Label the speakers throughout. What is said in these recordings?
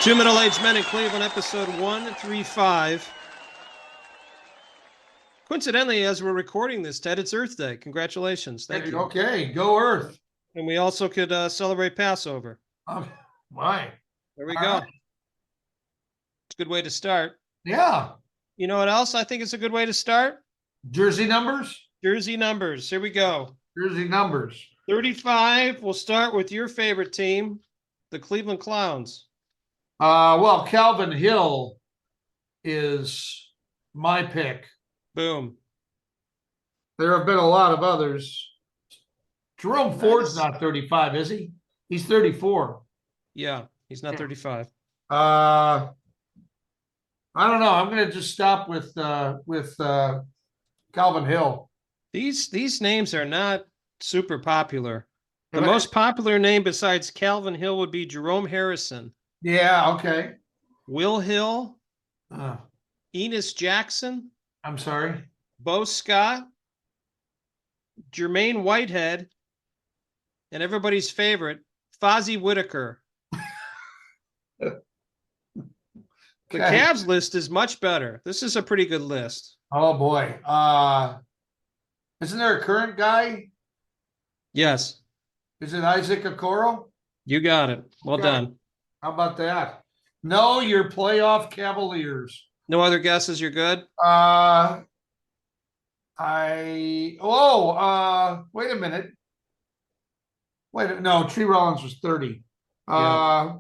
Speaker 1: Two Middle-Aged Men in Cleveland, episode 135. Coincidentally, as we're recording this, Ted, it's Earth Day. Congratulations. Thank you.
Speaker 2: Okay, go Earth.
Speaker 1: And we also could celebrate Passover.
Speaker 2: Why?
Speaker 1: There we
Speaker 2: All
Speaker 1: go.
Speaker 2: right.
Speaker 1: It's a good way to start.
Speaker 2: Yeah.
Speaker 1: You know what else I think is a good way to start?
Speaker 2: Jersey numbers?
Speaker 1: Jersey numbers. Here we go.
Speaker 2: Jersey numbers.
Speaker 1: 35. We'll start with your favorite team, the Cleveland Clowns.
Speaker 2: Well, Calvin Hill is my pick.
Speaker 1: Boom.
Speaker 2: There have been a lot of others. Jerome Ford's not 35, is he? He's 34.
Speaker 1: Yeah, he's not 35.
Speaker 2: I don't know. I'm going to just stop with Calvin Hill.
Speaker 1: These names are not super popular. The most popular name besides Calvin Hill would be Jerome Harrison.
Speaker 2: Yeah, okay.
Speaker 1: Will Hill, Enos Jackson.
Speaker 2: I'm sorry.
Speaker 1: Bo Scott, Jermaine Whitehead, and everybody's favorite, Fozzie Whitaker. The Cavs list is much better. This is a pretty good list.
Speaker 2: Oh, boy. Isn't there a current guy?
Speaker 1: Yes.
Speaker 2: Is it Isaac Okoro?
Speaker 1: You got it. Well done.
Speaker 2: How about that? No, your playoff Cavaliers.
Speaker 1: No other guesses? You're good?
Speaker 2: Wait a minute. No, Tree Rollins was 30.
Speaker 1: Yeah.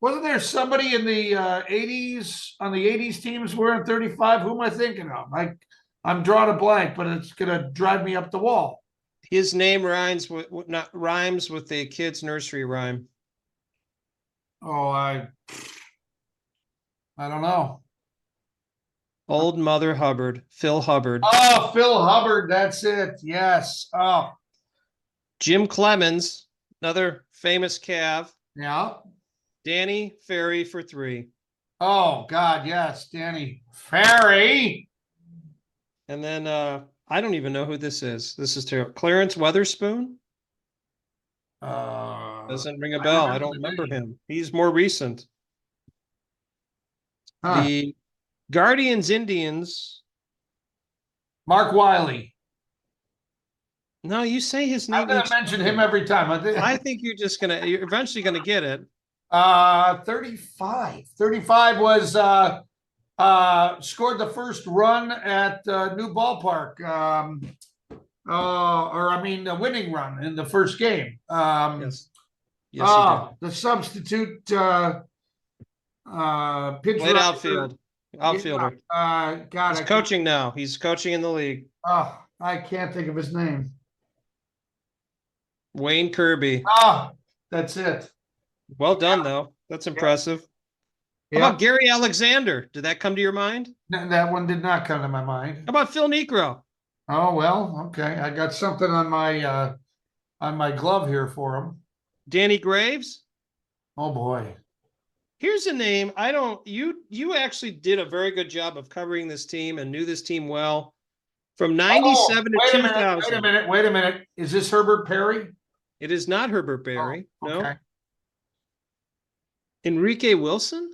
Speaker 2: Wasn't there somebody in the 80s on the 80s teams wearing 35? Who am I thinking of? I'm drawing a blank, but it's gonna drive me up the wall.
Speaker 1: His name rhymes with the kid's nursery rhyme.
Speaker 2: Oh, I don't know.
Speaker 1: Old Mother Hubbard, Phil Hubbard.
Speaker 2: Oh, Phil Hubbard, that's it. Yes. Oh.
Speaker 1: Jim Clemens, another famous Cav.
Speaker 2: Yeah.
Speaker 1: Danny Ferry for 3.
Speaker 2: Oh, God, yes, Danny Ferry.
Speaker 1: And then I don't even know who this is. This is terrible. Clarence Weatherspoon? Doesn't ring a bell. I don't remember him. He's more recent. The Guardians Indians.
Speaker 2: Mark Wiley.
Speaker 1: No, you say his name.
Speaker 2: I'm going to mention him every time.
Speaker 1: I think you're eventually going to get it.
Speaker 2: 35. 35 was scored the first run at new ballpark. A winning run in the first game.
Speaker 1: Yes. Yes,
Speaker 2: the substitute pitcher.
Speaker 1: Played outfield. Outfielder.
Speaker 2: God,
Speaker 1: he's coaching now. He's coaching in the league.
Speaker 2: Oh, I can't think of his name.
Speaker 1: Wayne Kirby.
Speaker 2: That's it.
Speaker 1: Well done, though. That's impressive. How about Gary Alexander? Did that come to your mind?
Speaker 2: That one did not come to my mind.
Speaker 1: How about Phil Niekro?
Speaker 2: Oh, well, okay. I got something on my glove here for him.
Speaker 1: Danny Graves?
Speaker 2: Oh, boy.
Speaker 1: Here's a name. You actually did a very good job of covering this team and knew this team well. From 97 to 2000.
Speaker 2: Wait a minute. Is this Herbert Perry?
Speaker 1: It is not Herbert Perry.
Speaker 2: Okay.
Speaker 1: No. Enrique Wilson?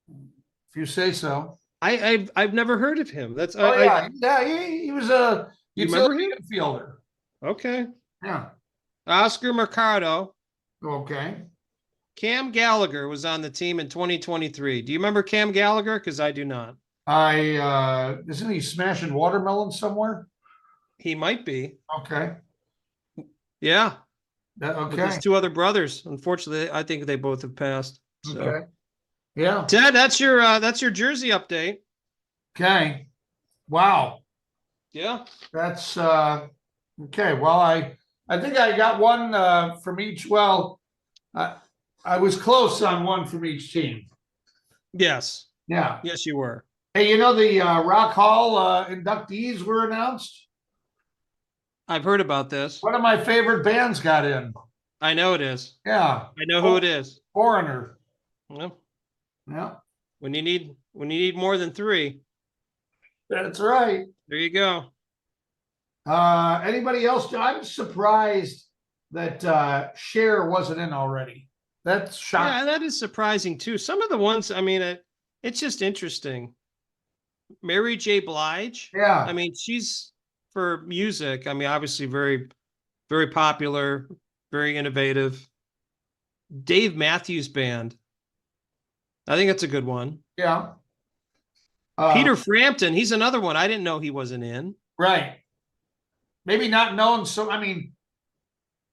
Speaker 2: If you say so.
Speaker 1: I've never heard of him. That's
Speaker 2: he was a utility infielder.
Speaker 1: Okay.
Speaker 2: Yeah.
Speaker 1: Oscar Mercado.
Speaker 2: Okay.
Speaker 1: Cam Gallagher was on the team in 2023. Do you remember Cam Gallagher? Because I do not.
Speaker 2: Isn't he smashing watermelons somewhere?
Speaker 1: He might be.
Speaker 2: Okay.
Speaker 1: Yeah.
Speaker 2: Okay.
Speaker 1: With his 2 other brothers. Unfortunately, I think they both have passed. So.
Speaker 2: Okay. Yeah.
Speaker 1: Ted, that's your jersey update.
Speaker 2: Okay. Wow.
Speaker 1: Yeah.
Speaker 2: That's okay. Well, I think I got one from each. Well, I was close on one from each team.
Speaker 1: Yes.
Speaker 2: Yeah.
Speaker 1: Yes, you were.
Speaker 2: Hey, the Rock Hall inductees were announced?
Speaker 1: I've heard about this.
Speaker 2: One of my favorite bands got in.
Speaker 1: I know it is.
Speaker 2: Yeah.
Speaker 1: I know who it is.
Speaker 2: Foreigner.
Speaker 1: Yeah. When you need more than 3.
Speaker 2: That's right.
Speaker 1: There you go.
Speaker 2: Anybody else? I'm surprised that Cher wasn't in already. That's shocking.
Speaker 1: Yeah, that is surprising too. Some of the ones, I mean, it's just interesting. Mary J. Blige. I
Speaker 2: Yeah,
Speaker 1: mean, she's for music. I mean, obviously very, very popular, very innovative. Dave Matthews Band. I think that's a good one.
Speaker 2: yeah.
Speaker 1: Peter Frampton. He's another one. I didn't know he wasn't in.
Speaker 2: Right. Maybe not known. So, I mean,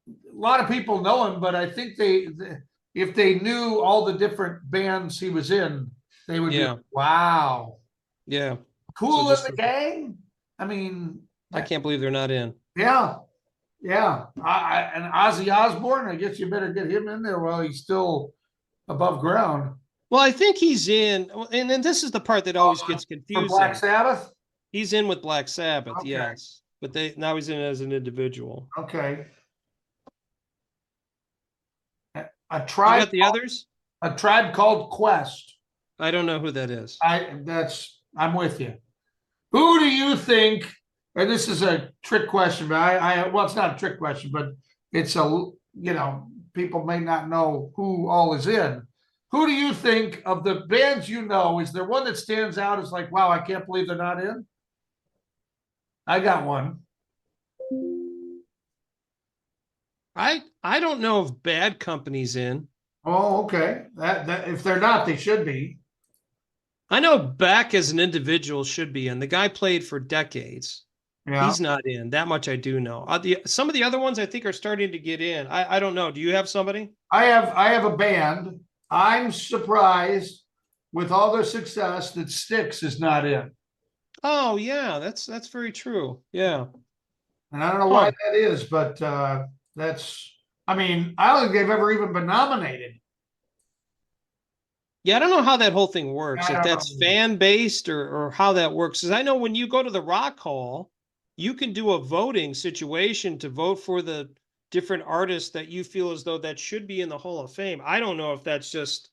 Speaker 2: a lot of people know him, but I think if they knew all the different bands he was in, they would be
Speaker 1: Yeah.
Speaker 2: like, wow,
Speaker 1: Yeah. So
Speaker 2: cool in
Speaker 1: just,
Speaker 2: the gang. I mean,
Speaker 1: I can't believe they're not in.
Speaker 2: yeah, yeah. And Ozzy Osbourne, I guess you better get him in there while he's still above ground.
Speaker 1: Well, I think he's in, and then this is the part that always gets
Speaker 2: For Black
Speaker 1: confusing.
Speaker 2: Sabbath?
Speaker 1: He's in with Black Sabbath,
Speaker 2: Okay.
Speaker 1: yes. But now he's in as an individual.
Speaker 2: Okay. A
Speaker 1: You
Speaker 2: tribe,
Speaker 1: got the others?
Speaker 2: a tribe called Quest.
Speaker 1: I don't know who that is.
Speaker 2: I'm with you. Who do you think? And this is a trick question, but well, it's not a trick question, but it's people may not know who all is in. Who do you think of the bands you know? Is there one that stands out as like, wow, I can't believe they're not in? I got one.
Speaker 1: I don't know if Bad Company's in.
Speaker 2: Oh, okay. That if they're not, they should be.
Speaker 1: I know Beck as an individual should be in. The guy played for decades.
Speaker 2: Yeah.
Speaker 1: He's not in. That much I do know. Some of the other ones I think are starting to get in. I don't know. Do you have somebody?
Speaker 2: I have a band. I'm surprised with all their success that Styx is not in.
Speaker 1: Oh yeah, that's very true. Yeah.
Speaker 2: And I don't know why that is, but I mean, I don't think they've ever even been nominated.
Speaker 1: Yeah, I don't know how that whole thing works.
Speaker 2: I
Speaker 1: If
Speaker 2: don't
Speaker 1: that's
Speaker 2: know.
Speaker 1: fan based or how that works. Because I know when you go to the Rock Hall, you can do a voting situation to vote for the different artists that you feel as though that should be in the Hall of Fame. I don't know if that's just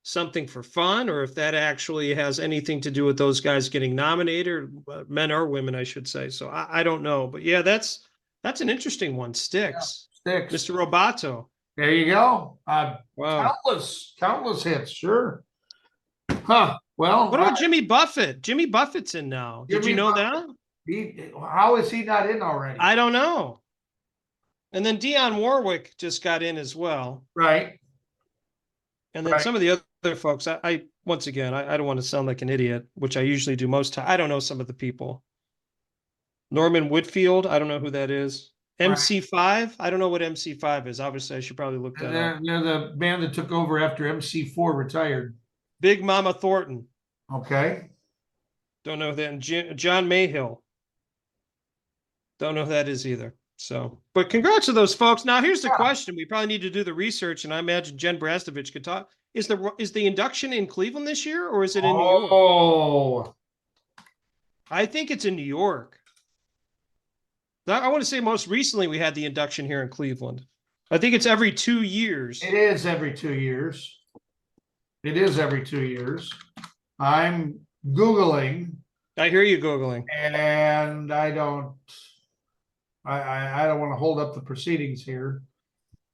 Speaker 1: something for fun or if that actually has anything to do with those guys getting nominated, men or women, I should say. So I don't know. But yeah, that's an interesting one. Styx.
Speaker 2: Styx.
Speaker 1: Mr. Roboto.
Speaker 2: There you go.
Speaker 1: Wow.
Speaker 2: Countless hits. Sure. Huh. Well,
Speaker 1: What about Jimmy Buffett? Jimmy Buffett's in now. Did you know that?
Speaker 2: How is he not in already?
Speaker 1: I don't know. And then Dionne Warwick just got in as well.
Speaker 2: Right.
Speaker 1: And then some of the other folks, I once again, I don't want to sound like an idiot, which I usually do most time. I don't know some of the people. Norman Whitfield, I don't know who that is. MC5, I don't know what MC5 is. Obviously, I should probably look that up.
Speaker 2: They're the band that took over after MC4 retired.
Speaker 1: Big Mama Thornton.
Speaker 2: Okay.
Speaker 1: Don't know that. And John Mayhill. Don't know who that is either. So, but congrats to those folks. Now, here's the question. We probably need to do the research, and I imagine Jen Brastovich could talk. Is the induction in Cleveland this year, or is it in New York?
Speaker 2: Oh,
Speaker 1: I think it's in New York. I want to say most recently we had the induction here in Cleveland. I think it's every 2 years.
Speaker 2: It is every 2 years. It is every 2 years. I'm Googling.
Speaker 1: I hear you Googling.
Speaker 2: And I don't want to hold up the proceedings here.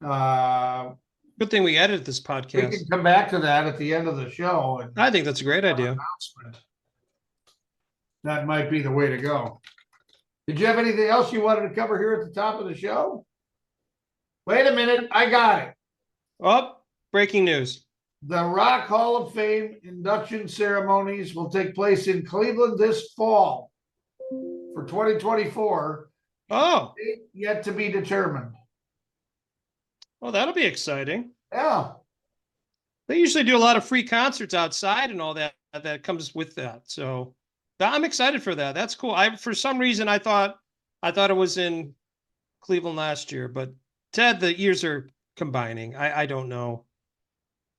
Speaker 1: Good thing we edited this podcast.
Speaker 2: We can come back to that at the end of the show.
Speaker 1: I think that's a great idea.
Speaker 2: That might be the way to go. Did you have anything else you wanted to cover here at the top of the show? Wait a minute. I got it.
Speaker 1: Oh, breaking news.
Speaker 2: The Rock Hall of Fame induction ceremonies will take place in Cleveland this fall for 2024.
Speaker 1: Oh,
Speaker 2: yet to be determined.
Speaker 1: Well, that'll be exciting.
Speaker 2: Yeah.
Speaker 1: They usually do a lot of free concerts outside and all that comes with that. So I'm excited for that. That's cool. For some reason I thought it was in Cleveland last year, but Ted, the years are combining. I don't know.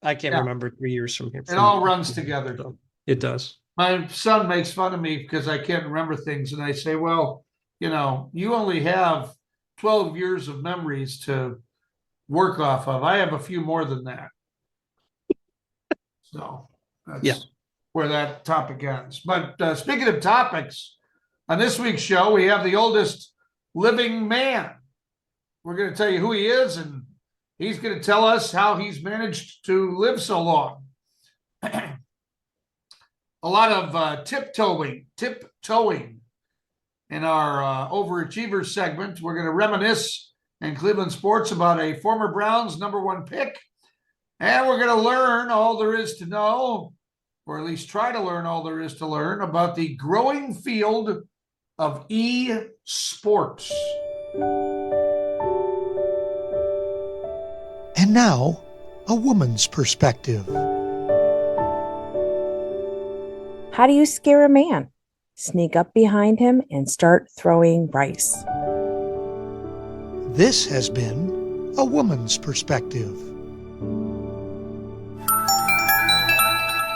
Speaker 1: I can't remember 3 years from here.
Speaker 2: It all runs together.
Speaker 1: So it does.
Speaker 2: My son makes fun of me because I can't remember things. And I say, well, you only have 12 years of memories to work off of. I have a few more than that. So that's where that topic ends. But speaking of topics, on this week's show, we have the oldest living man. We're going to tell you who he is and He's going to tell us how he's managed to live so long. A lot of tiptoeing in our overachiever segment. We're going to reminisce in Cleveland sports about a former Browns #1 pick. And we're going to learn all there is to know, or at least try to learn all there is to learn about the growing field of e-sports.
Speaker 3: And now, a woman's perspective.
Speaker 4: How do you scare a man? Sneak up behind him and start throwing rice.
Speaker 3: This has been a woman's perspective.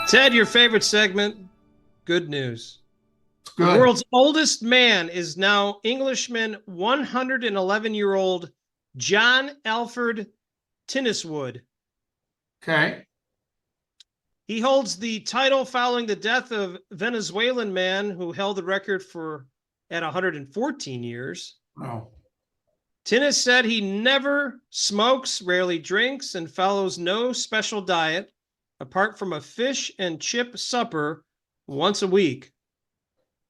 Speaker 1: Ted, your favorite segment, good news.
Speaker 2: Good.
Speaker 1: The world's oldest man is now Englishman 111-year-old John Alfred Tinniswood.
Speaker 2: Okay.
Speaker 1: He holds the title following the death of Venezuelan man who held the record at 114 years.
Speaker 2: Oh.
Speaker 1: Tinnis said he never smokes, rarely drinks, and follows no special diet apart from a fish and chip supper once a week.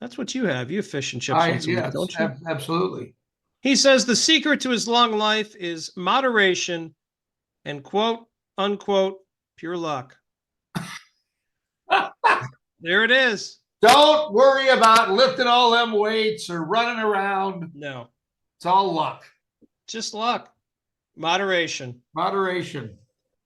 Speaker 1: That's what you have. You have fish and chips once a week, don't you?
Speaker 2: Absolutely.
Speaker 1: He says the secret to his long life is moderation and quote, unquote, pure luck. There it is.
Speaker 2: Don't worry about lifting all them weights or running around.
Speaker 1: No.
Speaker 2: It's all luck.
Speaker 1: Just luck. Moderation.
Speaker 2: Moderation.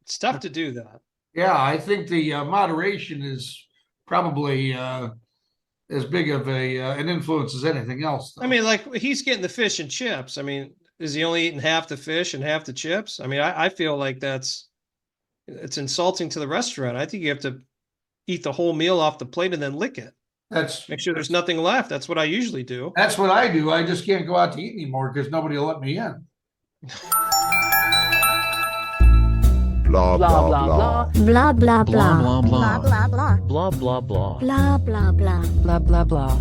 Speaker 1: It's tough to do that.
Speaker 2: Yeah, I think the moderation is probably as big of an influence as anything else, though.
Speaker 1: I mean, like, he's getting the fish and chips. I mean, is he only eating half the fish and half the chips? I mean, I feel like it's insulting to the restaurant. I think you have to eat the whole meal off the plate and then lick it. Make sure there's nothing left. That's what I usually do.
Speaker 2: That's what I do. I just can't go out to eat anymore because nobody will let me in.
Speaker 5: Blah blah blah.
Speaker 6: Blah blah blah.
Speaker 5: Blah blah blah.
Speaker 6: Blah blah blah.
Speaker 5: Blah blah blah.
Speaker 6: Blah blah blah.
Speaker 5: Blah blah blah.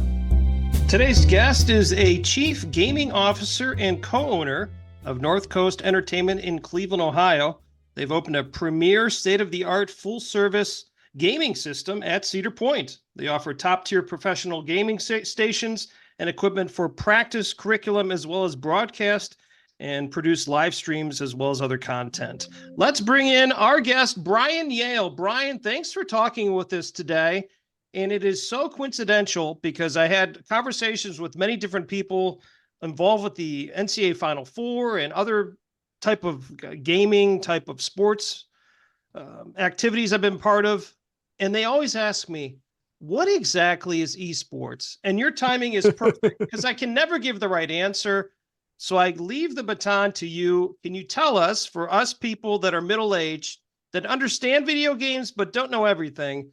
Speaker 1: Today's guest is a chief gaming officer and co-owner of North Coast Entertainment in Cleveland, Ohio. They've opened a premier state-of-the-art full-service gaming system at Cedar Point. They offer top-tier professional gaming stations and equipment for practice, curriculum, as well as broadcast and produce live streams as well as other content. Let's bring in our guest, Brian Yale. Brian, thanks for talking with us today. And it is so coincidental because I had conversations with many different people involved with the NCAA Final Four and other type of gaming, type of sports activities I've been part of. And they always ask me, what exactly is esports? And your timing is perfect because I can never give the right answer. So I leave the baton to you. Can you tell us, for us people that are middle-aged, that understand video games but don't know everything,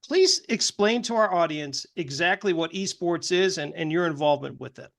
Speaker 1: please explain to our audience exactly what esports is and your involvement with it.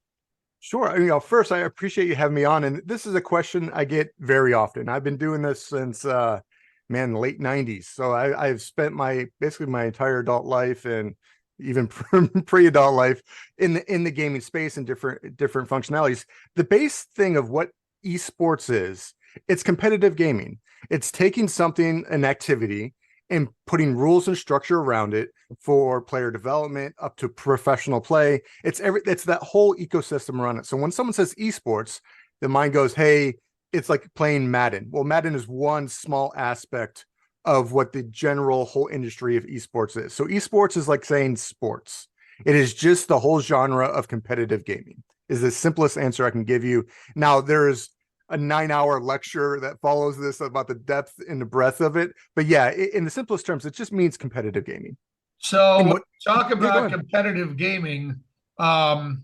Speaker 7: Sure. First, I appreciate you having me on. And this is a question I get very often. I've been doing this since, late 90s. So I've spent basically my entire adult life and even pre-adult life in the gaming space and different functionalities. The base thing of what esports is, it's competitive gaming. It's taking an activity and putting rules and structure around it for player development up to professional play. It's that whole ecosystem around it. So when someone says esports, the mind goes, hey, it's like playing Madden. Well, Madden is one small aspect of what the general whole industry of esports is. So esports is like saying sports. It is just the whole genre of competitive gaming is the simplest answer I can give you. Now, there's a 9-hour lecture that follows this about the depth and the breadth of it. But yeah, in the simplest terms, it just means competitive gaming.
Speaker 2: So when we talk about competitive gaming, how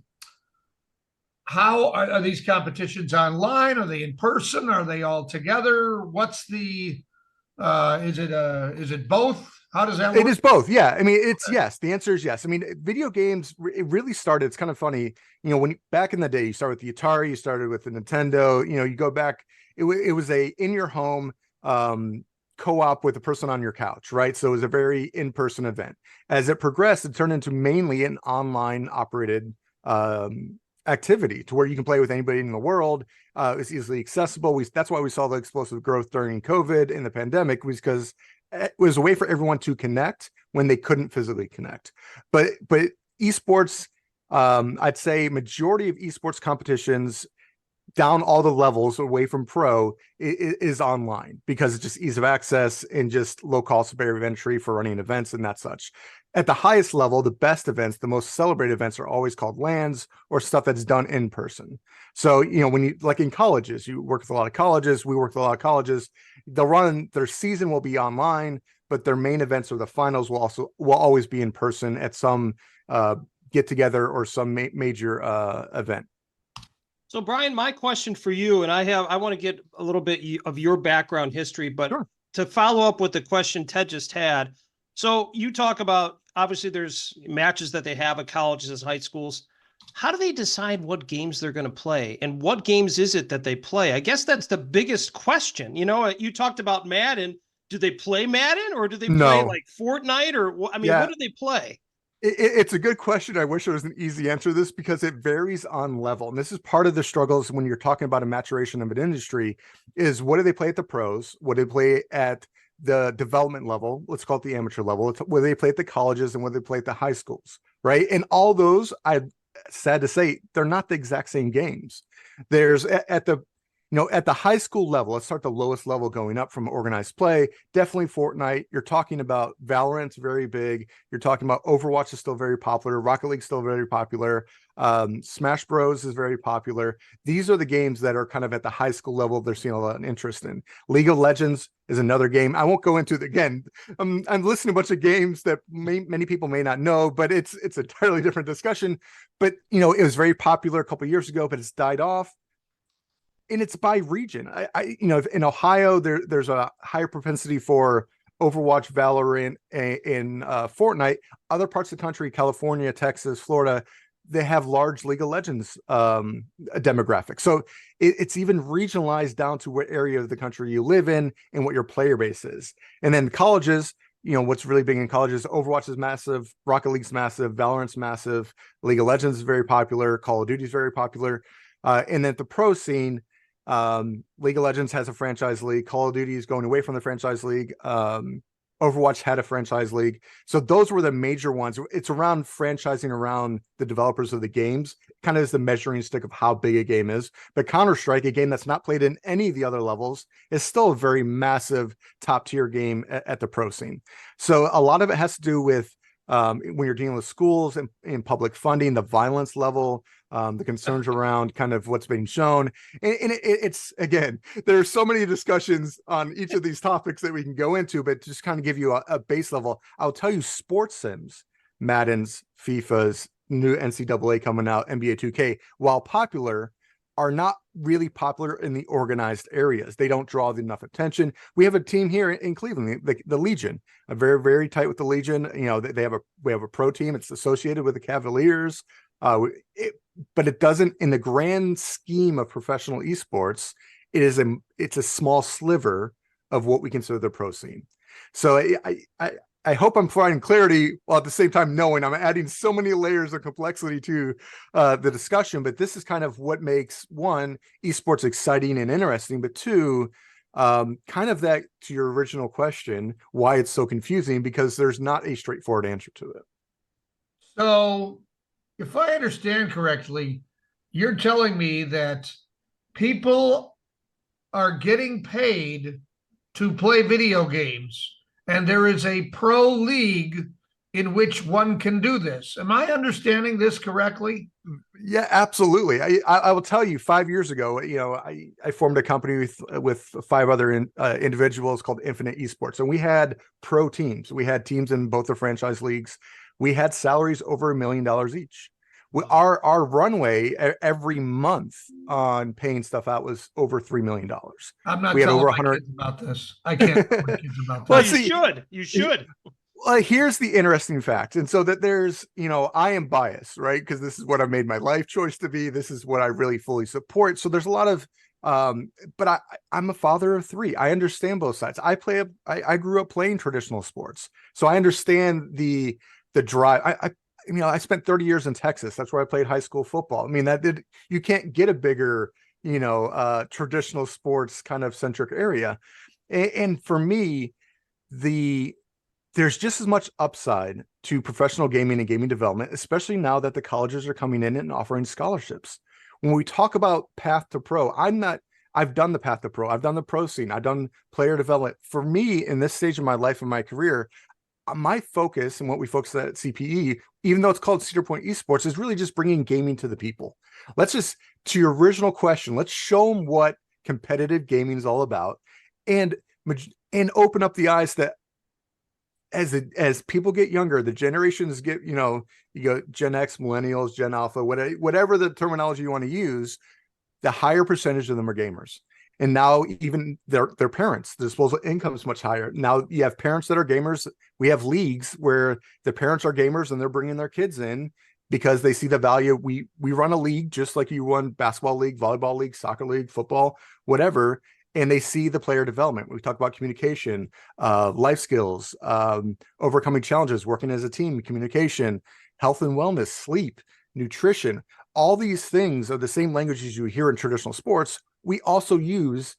Speaker 2: are these competitions online? Are they in person? Are they all together? What's the is it both? How does that work?
Speaker 7: It is both. Yeah. I mean, yes. The answer is yes. I mean, video games, it really started. It's kind of funny. When back in the day, you start with the Atari, you started with the Nintendo, you go back, it was a in your home co-op with a person on your couch, right? So it was a very in-person event. As it progressed, it turned into mainly an online operated activity to where you can play with anybody in the world. It's easily accessible. That's why we saw the explosive growth during COVID and the pandemic, was because it was a way for everyone to connect when they couldn't physically connect. But esports, I'd say majority of esports competitions down all the levels away from pro is online, because it's just ease of access and just low cost barrier of entry for running events and that such. At the highest level, the best events, the most celebrated events are always called LANs, or stuff that's done in person. So, when you, like in colleges, you work with a lot of colleges, we work with a lot of colleges, their season will be online, but their main events or the finals will always be in person at some get together or some major event.
Speaker 1: So Brian, my question for you, and I want to get a little bit of your background history, but
Speaker 7: Sure.
Speaker 1: to follow up with the question Ted just had. So you talk about, obviously there's matches that they have at colleges and high schools. How do they decide what games they're going to play, and what games is it that they play? I guess that's the biggest question. You talked about Madden. Do they play Madden, or do they play
Speaker 7: No.
Speaker 1: like Fortnite, or what do they play?
Speaker 7: It's a good question. I wish there was an easy answer to this, because it varies on level. And this is part of the struggles when you're talking about a maturation of an industry, is what do they play at the pros? What do they play at the development level? Let's call it the amateur level. What do they play at the colleges, and what do they play at the high schools? Right. And all those, I'm sad to say, they're not the exact same games. There's at the high school level, let's start the lowest level going up from organized play. Definitely Fortnite. You're talking about Valorant's very big. You're talking about Overwatch is still very popular. Rocket League's still very popular. Smash Bros is very popular. These are the games that are kind of at the high school level. They're seeing a lot of interest in. League of Legends is another game. I won't go into it again. I'm listing a bunch of games that many people may not know, but it's an entirely different discussion. But it was very popular a couple of years ago, but it's died off. And it's by region. In Ohio, there's a higher propensity for Overwatch, Valorant, and Fortnite. Other parts of the country, California, Texas, Florida, they have large League of Legends demographic. So it's even regionalized down to what area of the country you live in and what your player base is. And then colleges, what's really big in colleges, Overwatch is massive, Rocket League's massive, Valorant's massive, League of Legends is very popular, Call of Duty is very popular. And then the pro scene, League of Legends has a franchise league. Call of Duty is going away from the franchise league. Overwatch had a franchise league. So those were the major ones. It's around franchising around the developers of the games, kind of as the measuring stick of how big a game is. But Counter-Strike, a game that's not played in any of the other levels, is still a very massive top tier game at the pro scene. So a lot of it has to do with when you're dealing with schools and public funding, the violence level, the concerns around kind of what's being shown. And it's, again, there's so many discussions on each of these topics that we can go into, but just kind of give you a base level. I'll tell you, sports sims, Madden's, FIFA's, new NCAA coming out, NBA 2K, while popular, are not really popular in the organized areas. They don't draw enough attention. We have a team here in Cleveland, the Legion, very, very tight with the Legion. We have a pro team. It's associated with the Cavaliers. But it doesn't, in the grand scheme of professional esports, it's a small sliver of what we consider the pro scene. So I hope I'm providing clarity, while at the same time knowing I'm adding so many layers of complexity to the discussion. But this is kind of what makes, one, esports exciting and interesting, but two, kind of that, to your original question, why it's so confusing, because there's not a straightforward answer to it.
Speaker 2: So, if I understand correctly, you're telling me that people are getting paid to play video games, and there is a pro league in which one can do this. Am I understanding this correctly?
Speaker 7: Yeah, absolutely. I will tell you, 5 years ago, I formed a company with 5 other individuals called Infinite Esports, and we had pro teams. We had teams in both the franchise leagues. We had salaries over $1 million each. Our runway every month on paying stuff out was over $3 million.
Speaker 2: I'm not
Speaker 7: we had
Speaker 2: telling
Speaker 7: over
Speaker 2: my
Speaker 7: 100
Speaker 2: kids about this. I can't tell my kids about
Speaker 1: Well,
Speaker 2: this.
Speaker 1: you should.
Speaker 7: Well, here's the interesting fact. And so that there's, I am biased, right? Because this is what I've made my life choice to be. This is what I really fully support. So there's a lot of, but I'm a father of 3. I understand both sides. I grew up playing traditional sports. So I understand the drive. I spent 30 years in Texas. That's where I played high school football. I mean, you can't get a bigger, traditional sports kind of centric area. And for me, there's just as much upside to professional gaming and gaming development, especially now that the colleges are coming in and offering scholarships. When we talk about path to pro, I've done the path to pro. I've done the pro scene. I've done player development. For me, in this stage of my life and my career, my focus and what we focus at CPE, even though it's called Cedar Point Esports, is really just bringing gaming to the people. To your original question, let's show them what competitive gaming is all about, and open up the eyes that as people get younger, the generations get, you go Gen X, millennials, Gen Alpha, whatever the terminology you want to use, the higher percentage of them are gamers. And now even their parents, the disposable income is much higher. Now you have parents that are gamers. We have leagues where the parents are gamers and they're bringing their kids in because they see the value. We run a league just like you run basketball league, volleyball league, soccer league, football, whatever. And they see the player development. We talk about communication, life skills, overcoming challenges, working as a team, communication, health and wellness, sleep, nutrition. All these things are the same languages you hear in traditional sports. We also use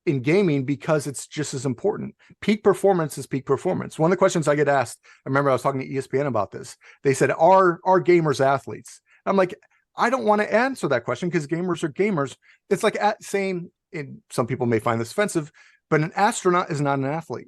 Speaker 7: in gaming because it's just as important. Peak performance is peak performance. One of the questions I get asked, I remember I was talking to ESPN about this. They said, are gamers athletes? I'm like, I don't want to answer that question because gamers are gamers. It's like saying, and some people may find this offensive, but an astronaut is not an athlete.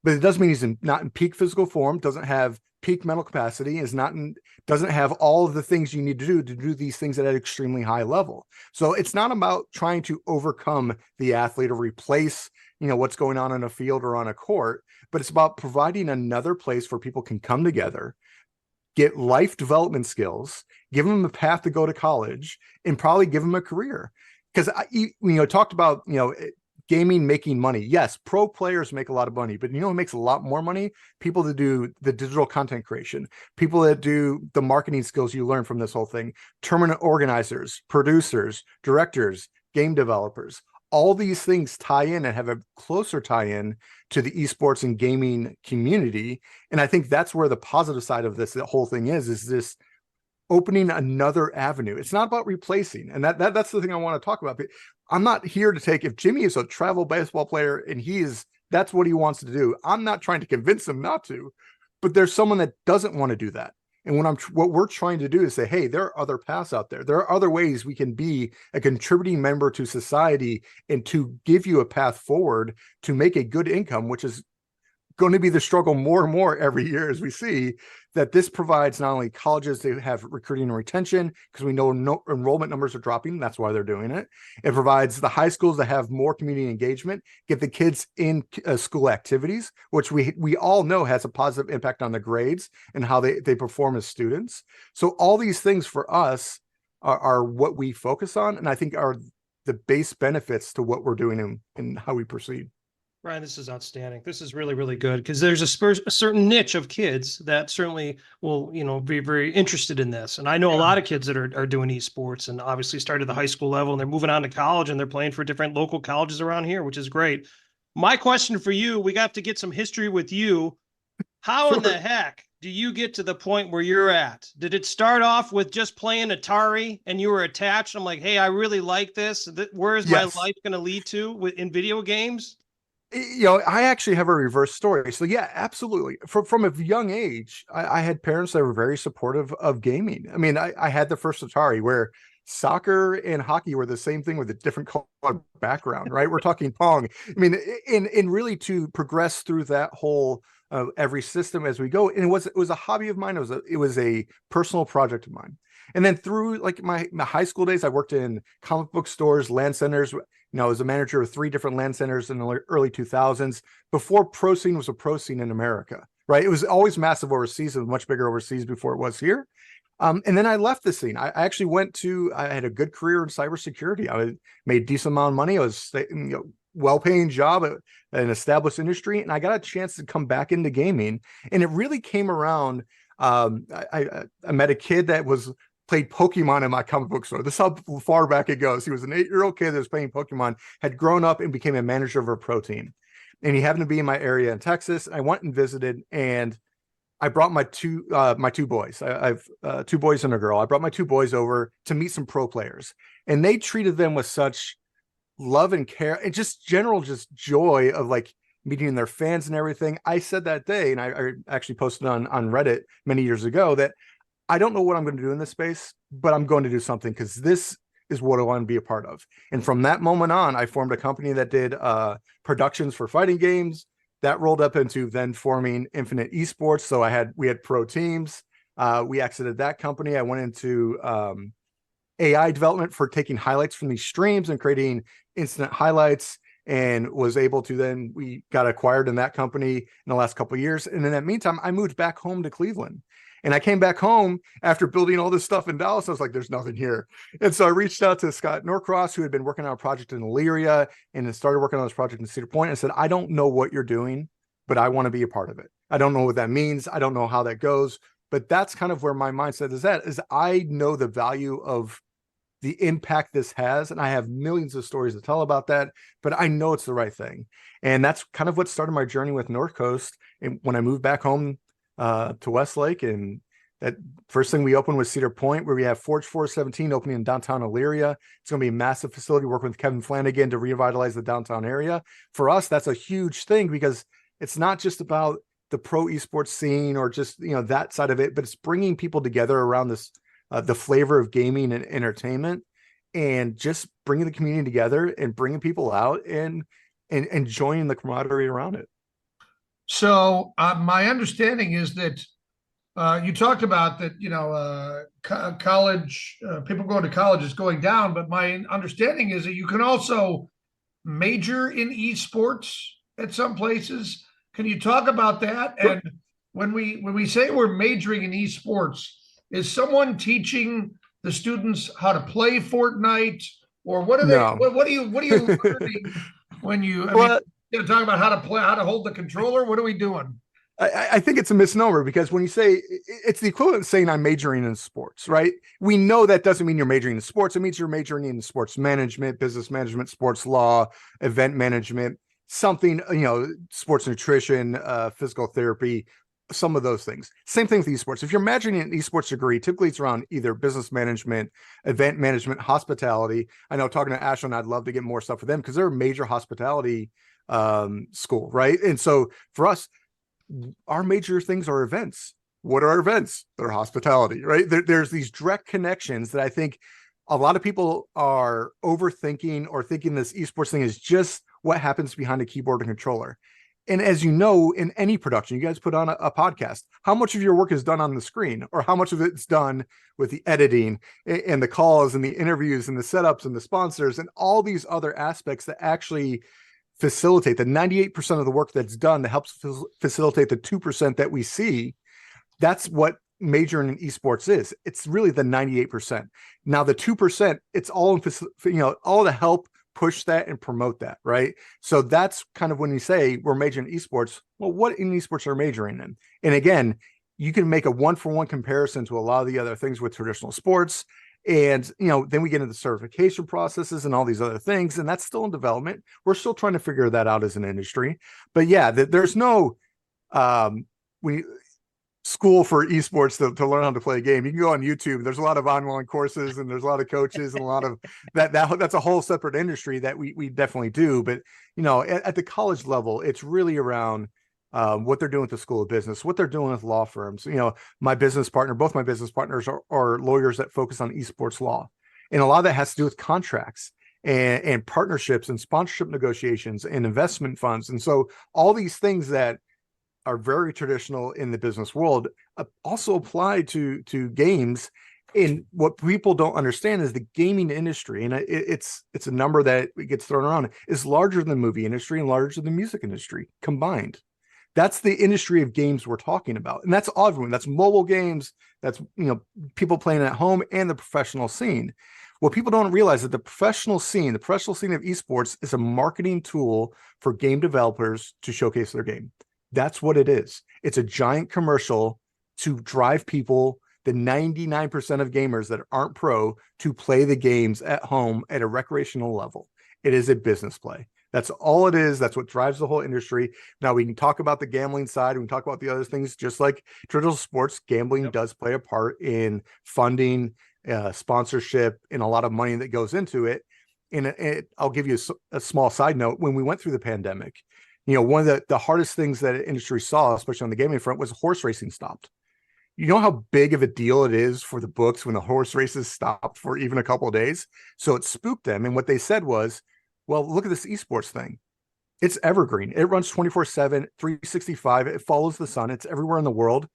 Speaker 7: But it doesn't mean he's not in peak physical form, doesn't have peak mental capacity, doesn't have all of the things you need to do these things at an extremely high level. So it's not about trying to overcome the athlete or replace, what's going on in a field or on a court, but it's about providing another place where people can come together, get life development skills, give them a path to go to college, and probably give them a career. Because talked about gaming making money. Yes, pro players make a lot of money, but who makes a lot more money? People that do the digital content creation, people that do the marketing skills you learn from this whole thing, tournament organizers, producers, directors, game developers. All these things tie in and have a closer tie-in to the esports and gaming community. And I think that's where the positive side of the whole thing is this opening another avenue. It's not about replacing. And that's the thing I want to talk about. I'm not here to take, if Jimmy is a travel baseball player and that's what he wants to do, I'm not trying to convince him not to, but there's someone that doesn't want to do that. And what we're trying to do is say, hey, there are other paths out there. There are other ways we can be a contributing member to society and to give you a path forward to make a good income, which is going to be the struggle more and more every year as we see that this provides not only colleges to have recruiting and retention, because we know enrollment numbers are dropping. That's why they're doing it. It provides the high schools to have more community engagement, get the kids in school activities, which we all know has a positive impact on the grades and how they perform as students. So all these things for us are what we focus on, and I think are the base benefits to what we're doing and how we proceed.
Speaker 1: Ryan, this is outstanding. This is really, really good because there's a certain niche of kids that certainly will, be very interested in this. And I know a lot of kids that are doing esports and obviously started at the high school level and they're moving on to college and they're playing for different local colleges around here, which is great. My question for you, we got to get some history with you. How in the heck do you get to the point where you're at? Did it start off with just playing Atari and you were attached? I'm like, hey, I really like this. Where is my life going to lead to in video games?
Speaker 7: I actually have a reverse story. So yeah, absolutely. From a young age, I had parents that were very supportive of gaming. I mean, I had the first Atari where soccer and hockey were the same thing with a different color background, right? We're talking Pong. I mean, and really to progress through that whole every system as we go. And it was a hobby of mine. It was a personal project of mine. And then through like my high school days, I worked in comic book stores, LAN centers. I was a manager of 3 different LAN centers in the early 2000s before pro scene was a pro scene in America, right? It was always massive overseas. It was much bigger overseas before it was here. And then I left the scene. I actually I had a good career in cybersecurity. I made decent amount of money. I was well-paying job at an established industry. And I got a chance to come back into gaming. And it really came around. I met a kid that played Pokemon in my comic book store. This is how far back it goes. He was an 8-year-old kid that was playing Pokemon, had grown up and became a manager of a pro team. And he happened to be in my area in Texas. I went and visited, and I brought my two boys. I've two boys and a girl. I brought my two boys over to meet some pro players, and they treated them with such love and care and just general just joy of like meeting their fans and everything. I said that day, and I actually posted on Reddit many years ago that I don't know what I'm going to do in this space, but I'm going to do something because this is what I want to be a part of. And from that moment on, I formed a company that did productions for fighting games. That rolled up into then forming Infinite Esports. So we had pro teams. We exited that company. I went into AI development for taking highlights from these streams and creating instant highlights, and was able to then we got acquired in that company in the last couple of years. And in that meantime, I moved back home to Cleveland. And I came back home after building all this stuff in Dallas. I was like, there's nothing here. And so I reached out to Scott Norcross, who had been working on a project in Elyria and then started working on this project in Cedar Point. I said, I don't know what you're doing, but I want to be a part of it. I don't know what that means. I don't know how that goes, but that's kind of where my mindset is at, is I know the value of the impact this has. And I have millions of stories to tell about that, but I know it's the right thing. And that's kind of what started my journey with North Coast. And when I moved back home to Westlake, and that first thing we opened was Cedar Point, where we have Forge 417 opening in downtown Elyria. It's going to be a massive facility, working with Kevin Flanagan to revitalize the downtown area. For us, that's a huge thing because it's not just about the pro esports scene or just, that side of it, but it's bringing people together around this, the flavor of gaming and entertainment, and just bringing the community together and bringing people out and enjoying the camaraderie around it.
Speaker 2: So my understanding is that you talked about that, college, people going to college is going down, but my understanding is that you can also major in esports at some places. Can you talk about that? And when we say we're majoring in esports, is someone teaching the students how to play Fortnite, or what are
Speaker 7: No.
Speaker 2: they? What are you learning when you? Talking about how to play, how to hold the controller. What are we doing?
Speaker 7: I think it's a misnomer, because when you say, it's the equivalent of saying I'm majoring in sports, right? We know that doesn't mean you're majoring in sports. It means you're majoring in sports management, business management, sports law, event management, something, sports nutrition, physical therapy, some of those things. Same thing with esports. If you're majoring in an esports degree, typically it's around either business management, event management, hospitality. I know, talking to Ashlyn, I'd love to get more stuff with them because they're a major hospitality school, right? And so for us, our major things are events. What are our events? They're hospitality, right? There's these direct connections that I think a lot of people are overthinking, or thinking this esports thing is just what happens behind a keyboard and controller. And as you know, in any production, you guys put on a podcast, how much of your work is done on the screen, or how much of it's done with the editing and the calls and the interviews and the setups and the sponsors and all these other aspects that actually facilitate the 98% of the work that's done that helps facilitate the 2% that we see. That's what majoring in esports is. It's really the 98%. Now the 2%, it's all in, all to help push that and promote that, right? So that's kind of when you say we're majoring in esports. Well, what in esports are majoring in? And again, you can make a one-for-one comparison to a lot of the other things with traditional sports. And, then we get into the certification processes and all these other things, and that's still in development. We're still trying to figure that out as an industry. But yeah, there's no school for esports to learn how to play a game. You can go on YouTube. There's a lot of online courses, and there's a lot of coaches, and a lot of that's a whole separate industry that we definitely do. But, at the college level, it's really around what they're doing with the School of Business, what they're doing with law firms. Both my business partners are lawyers that focus on esports law. And a lot of that has to do with contracts and partnerships and sponsorship negotiations and investment funds. And so all these things that are very traditional in the business world also apply to games. And what people don't understand is the gaming industry, and it's a number that gets thrown around, is larger than the movie industry and larger than the music industry combined. That's the industry of games we're talking about. And that's everyone. That's mobile games. That's, people playing at home, and the professional scene. What people don't realize is that the professional scene of esports is a marketing tool for game developers to showcase their game. That's what it is. It's a giant commercial to drive people, the 99% of gamers that aren't pro, to play the games at home at a recreational level. It is a business play. That's all it is. That's what drives the whole industry. Now we can talk about the gambling side. We can talk about the other things, just like traditional sports. Gambling does play a part in funding, sponsorship, and a lot of money that goes into it. And I'll give you a small side note. When we went through the pandemic, one of the hardest things that the industry saw, especially on the gaming front, was horse racing stopped. You know how big of a deal it is for the books when the horse races stopped for even a couple of days? So it spooked them. And what they said was, well, look at this esports thing. It's evergreen. It runs 24/7, 365. It follows the sun. It's everywhere in the world.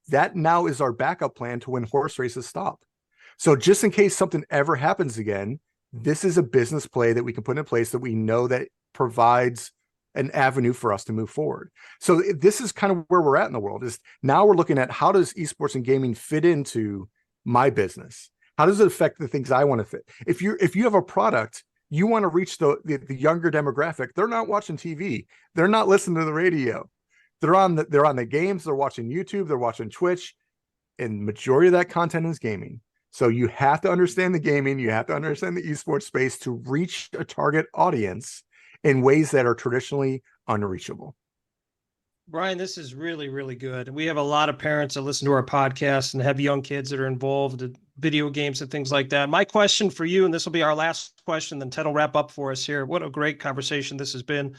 Speaker 7: That now is our backup plan to when horse races stop. So just in case something ever happens again, this is a business play that we can put in place that we know that provides an avenue for us to move forward. So this is kind of where we're at in the world. Is now we're looking at, how does esports and gaming fit into my business? How does it affect the things I want to fit? If you have a product, you want to reach the younger demographic. They're not watching TV. They're not listening to the radio. They're on the games. They're watching YouTube. They're watching Twitch, and majority of that content is gaming. So you have to understand the gaming. You have to understand the esports space to reach a target audience in ways that are traditionally unreachable.
Speaker 1: Brian, this is really, really good. We have a lot of parents that listen to our podcast and have young kids that are involved in video games and things like that. My question for you, and this will be our last question, then Ted will wrap up for us here. What a great conversation this has been.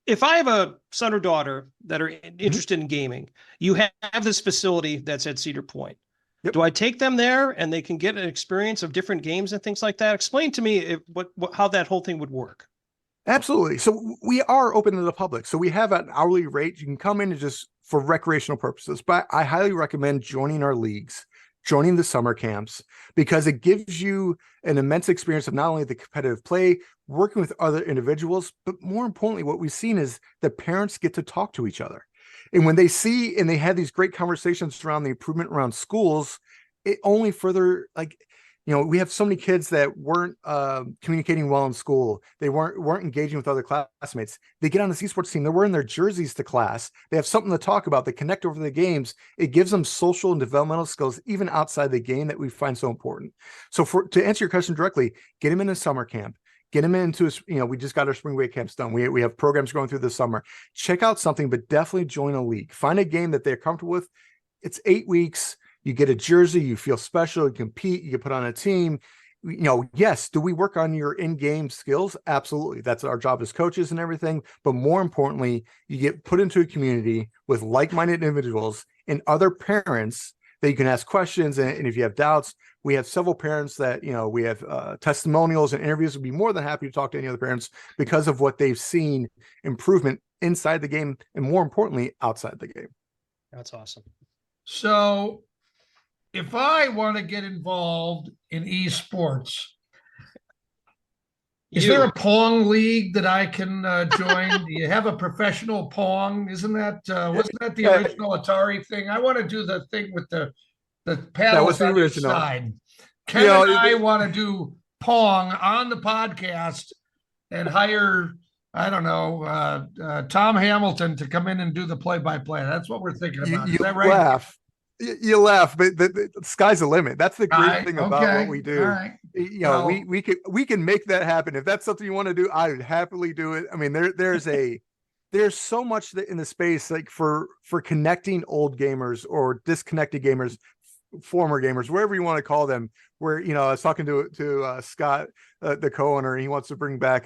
Speaker 1: If I have a son or daughter that are interested in gaming, you have this facility that's at Cedar Point.
Speaker 7: Yep.
Speaker 1: Do I take them there and they can get an experience of different games and things like that? Explain to me how that whole thing would work.
Speaker 7: Absolutely. So we are open to the public. So we have an hourly rate. You can come in and just for recreational purposes, but I highly recommend joining our leagues, joining the summer camps, because it gives you an immense experience of not only the competitive play, working with other individuals, but more importantly, what we've seen is the parents get to talk to each other. And when they see and they have these great conversations around the improvement around schools, it only further, we have so many kids that weren't communicating well in school. They weren't engaging with other classmates. They get on this esports team. They're wearing their jerseys to class. They have something to talk about. They connect over the games. It gives them social and developmental skills, even outside the game, that we find so important. So to answer your question directly, get them in a summer camp. Get them into, we just got our spring break camps done. We have programs going through the summer. Check out something, but definitely join a league. Find a game that they're comfortable with. It's 8 weeks. You get a jersey, you feel special, you compete, you get put on a team. Yes, do we work on your in-game skills? Absolutely. That's our job as coaches and everything. But more importantly, you get put into a community with like-minded individuals and other parents that you can ask questions. And if you have doubts, we have several parents that, we have testimonials and interviews. We'd be more than happy to talk to any other parents because of what they've seen improvement inside the game and, more importantly, outside the game.
Speaker 1: That's awesome.
Speaker 2: So if I want to get involved in esports, is there a Pong league that I can join? Do you have a professional Pong? Isn't that wasn't that the original Atari thing? I want to do the thing with the paddles on each side. Ken and I want to do Pong on the podcast and hire, I don't know, Tom Hamilton to come in and do the play-by-play. That's what we're thinking about. Is that right?
Speaker 7: You laugh, but the sky's the limit. That's the great thing about what we do.
Speaker 2: Right.
Speaker 7: We can make that happen. If that's something you want to do, I would happily do it. I mean, there's so much in the space, like for connecting old gamers or disconnected gamers, former gamers, wherever you want to call them. Where I was talking to Scott, the co-owner, and he wants to bring back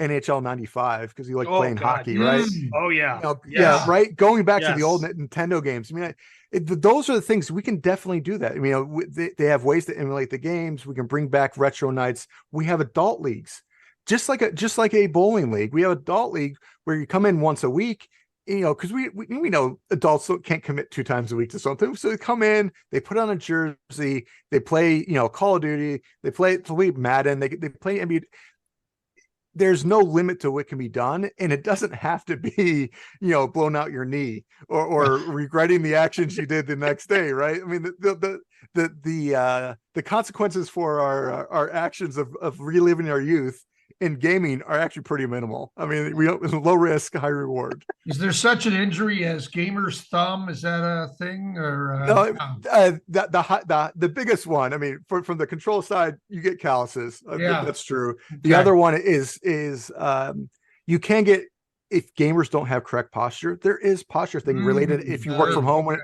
Speaker 7: NHL 95 because he liked playing hockey, right?
Speaker 1: Oh yeah.
Speaker 7: Yeah, right. Going back to the old Nintendo games. I mean, those are the things we can definitely do that. I mean, they have ways to emulate the games. We can bring back retro nights. We have adult leagues, just like a bowling league. We have adult league where you come in once a week, because we know adults can't commit 2 times a week to something. So they come in, they put on a jersey, they play, Call of Duty, they play Madden, they play NBA. There's no limit to what can be done, and it doesn't have to be, blown out your knee or regretting the actions you did the next day, right? I mean, the consequences for our actions of reliving our youth in gaming are actually pretty minimal. I mean, we don't, low risk, high reward.
Speaker 2: Is there such an injury as gamer's thumb? Is that a thing? Or
Speaker 7: the biggest one? I mean, from the control side, you get calluses. That's true. The other one is you can get, if gamers don't have correct posture, there is posture thing related. If you work from home, when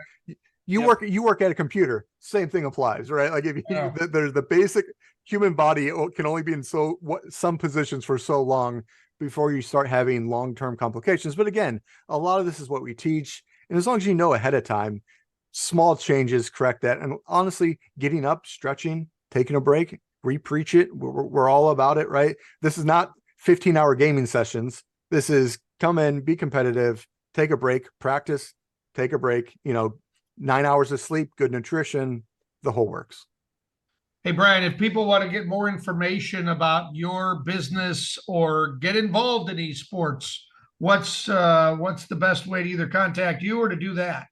Speaker 7: you work at a computer, same thing applies, right? Like if you, there's the basic human body can only be in some positions for so long before you start having long-term complications. But again, a lot of this is what we teach. And as long as you know ahead of time, small changes correct that. And honestly, getting up, stretching, taking a break, re-preach it. We're all about it, right? This is not 15-hour gaming sessions. This is come in, be competitive, take a break, practice, take a break, 9 hours of sleep, good nutrition, the whole works.
Speaker 2: Hey, Brian, if people want to get more information about your business or get involved in esports, what's the best way to either contact you or to do that?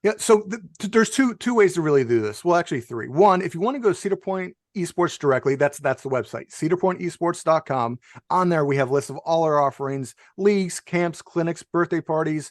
Speaker 7: Yeah, so there's two ways to really do this. Well, actually three. One, if you want to go to Cedar Point Esports directly, that's the website, cedarpointesports.com. On there, we have lists of all our offerings, leagues, camps, clinics, birthday parties,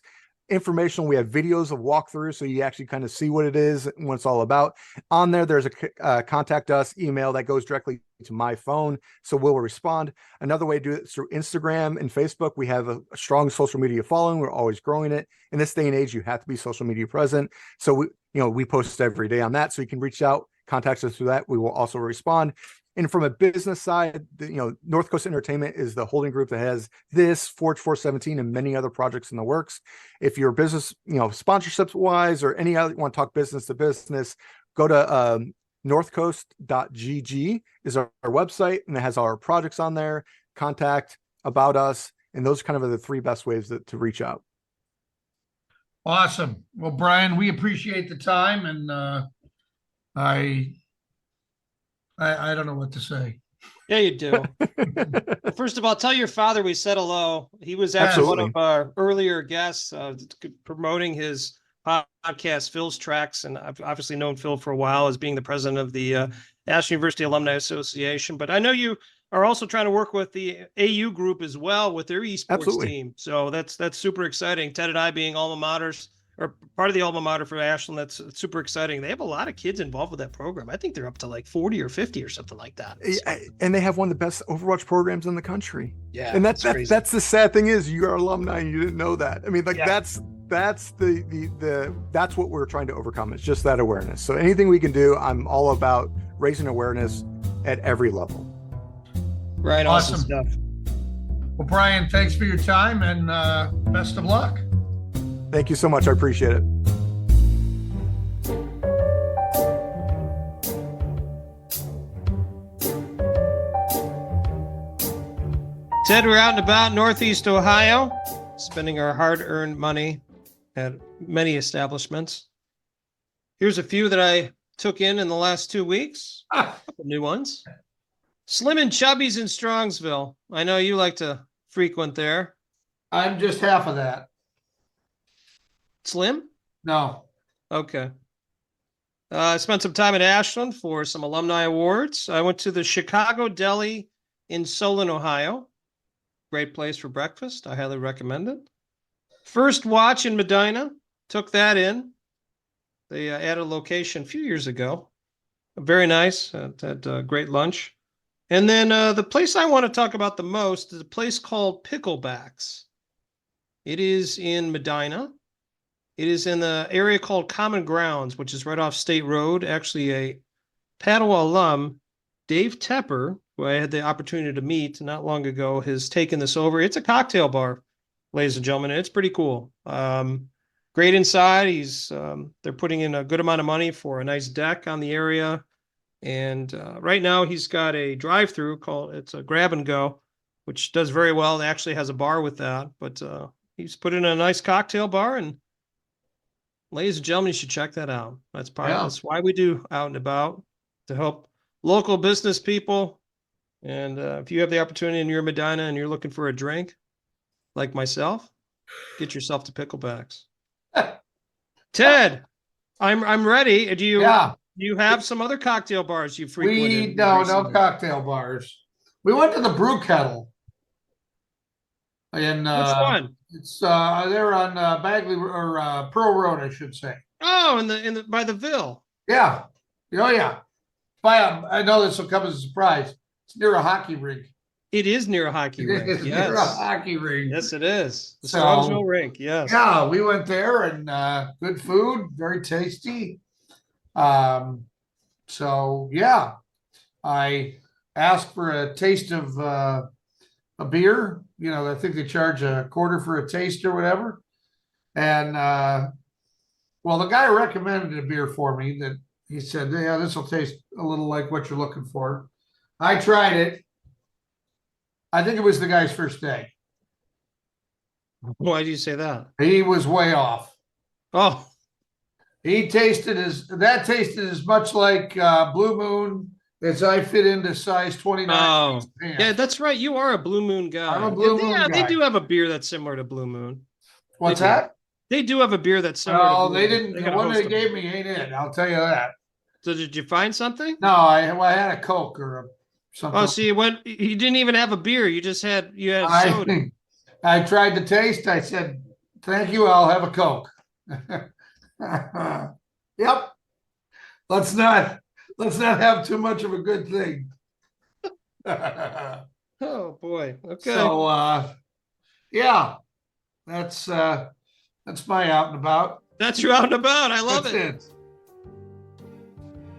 Speaker 7: information. We have videos of walkthroughs, so you actually kind of see what it is and what it's all about. On there, there's a contact us email that goes directly to my phone, so we'll respond. Another way to do it is through Instagram and Facebook. We have a strong social media following. We're always growing it. In this day and age, you have to be social media present. So we post every day on that, so you can reach out, contact us through that. We will also respond. And from a business side, North Coast Entertainment is the holding group that has this, Forge 417, and many other projects in the works. If your business, sponsorships wise or any other, want to talk business to business, go to northcoast.gg is our website, and it has our projects on there, contact, about us, and those kind of are the three best ways to reach out.
Speaker 2: Awesome. Well, Brian, we appreciate the time, and I don't know what to say.
Speaker 1: Yeah, you do. First of all, tell your father we said hello. He was actually one of our earlier guests promoting his podcast, Phil's Tracks. And I've obviously known Phil for a while as being the president of the Ashland University Alumni Association. But I know you are also trying to work with the AU group as well with their esports team. So that's super exciting. Ted and I being alma maters, or part of the alma mater for Ashland, that's super exciting. They have a lot of kids involved with that program. I think they're up to like 40 or 50 or something like that. So.
Speaker 7: And they have one of the best Overwatch programs in the country.
Speaker 1: Yeah,
Speaker 7: and that's the sad thing is you are alumni and you didn't know that. I mean, that's what we're trying to overcome. It's just that awareness. So anything we can do, I'm all about raising awareness at every level.
Speaker 1: Right, awesome stuff.
Speaker 2: Well, Brian, thanks for your time and best of luck.
Speaker 7: Thank you so much. I appreciate it.
Speaker 1: Ted, we're out and about Northeast Ohio, spending our hard-earned money at many establishments. Here's a few that I took in the last 2 weeks. A couple new ones. Slim and Chubby's in Strongsville. I know you like to frequent there.
Speaker 2: I'm just half of that.
Speaker 1: Slim?
Speaker 2: No.
Speaker 1: Okay. I spent some time at Ashland for some alumni awards. I went to the Chicago Deli in Solon, Ohio. Great place for breakfast. I highly recommend it. First Watch in Medina. Took that in. They added a location a few years ago. Very nice. Had a great lunch. And then the place I want to talk about the most is a place called Picklebacks. It is in Medina. It is in the area called Common Grounds, which is right off State Road. Actually, a Padua alum, Dave Tepper, who I had the opportunity to meet not long ago, has taken this over. It's a cocktail bar, ladies and gentlemen. It's pretty cool. Great inside. They're putting in a good amount of money for a nice deck on the area. And right now he's got a drive-through it's a grab and go, which does very well. It actually has a bar with that, but he's put in a nice cocktail bar, and ladies and gentlemen, you should check that out. That's why we do Out and About, to help local business people. And if you have the opportunity and you're in Medina and you're looking for a drink, like myself, get yourself to Picklebacks. Ted, I'm ready. Do you have some other cocktail bars you frequented?
Speaker 2: No cocktail bars. We went to the Brew Kettle. And
Speaker 1: which one?
Speaker 2: It's they're on Bagley or Pearl Road, I should say.
Speaker 1: Oh, in the by the Ville.
Speaker 2: Yeah. Oh yeah. I know this will come as a surprise. It's near a hockey rink.
Speaker 1: It is near a hockey
Speaker 2: It
Speaker 1: rink.
Speaker 2: is near a
Speaker 1: Yes.
Speaker 2: hockey rink.
Speaker 1: Yes, it is. The
Speaker 2: So-
Speaker 1: Strongsville rink. Yes.
Speaker 2: Yeah, we went there and good food, very tasty. So yeah, I asked for a taste of a beer. You know, I think they charge a quarter for a taste or whatever. And well, the guy recommended a beer for me that he said, yeah, this will taste a little like what you're looking for. I tried it. I think it was the guy's first day.
Speaker 1: Why do you say that?
Speaker 2: He was way off.
Speaker 1: Oh,
Speaker 2: He tasted as much like Blue Moon as I fit into size 29.
Speaker 1: oh,
Speaker 2: pants.
Speaker 1: yeah, that's right. You are a Blue Moon guy.
Speaker 2: I'm a Blue Moon
Speaker 1: yeah,
Speaker 2: guy.
Speaker 1: they do have a beer that's similar to Blue Moon.
Speaker 2: What's
Speaker 1: They do.
Speaker 2: that?
Speaker 1: They do have a beer that's similar.
Speaker 2: No,
Speaker 1: to Blue
Speaker 2: they
Speaker 1: Moon.
Speaker 2: didn't. The
Speaker 1: got a
Speaker 2: one
Speaker 1: host
Speaker 2: they
Speaker 1: of
Speaker 2: gave
Speaker 1: them.
Speaker 2: me ain't it. I'll tell you that.
Speaker 1: So did you find something?
Speaker 2: No, I had a Coke or something.
Speaker 1: Oh, so you went. You didn't even have a beer. You had soda.
Speaker 2: I tried the taste. I said, "Thank you. I'll have a Coke." Yep. Let's not have too much of a good thing.
Speaker 1: Oh boy. Okay.
Speaker 2: So yeah, that's my out and about.
Speaker 1: That's your out and about. I love
Speaker 2: That's
Speaker 1: it.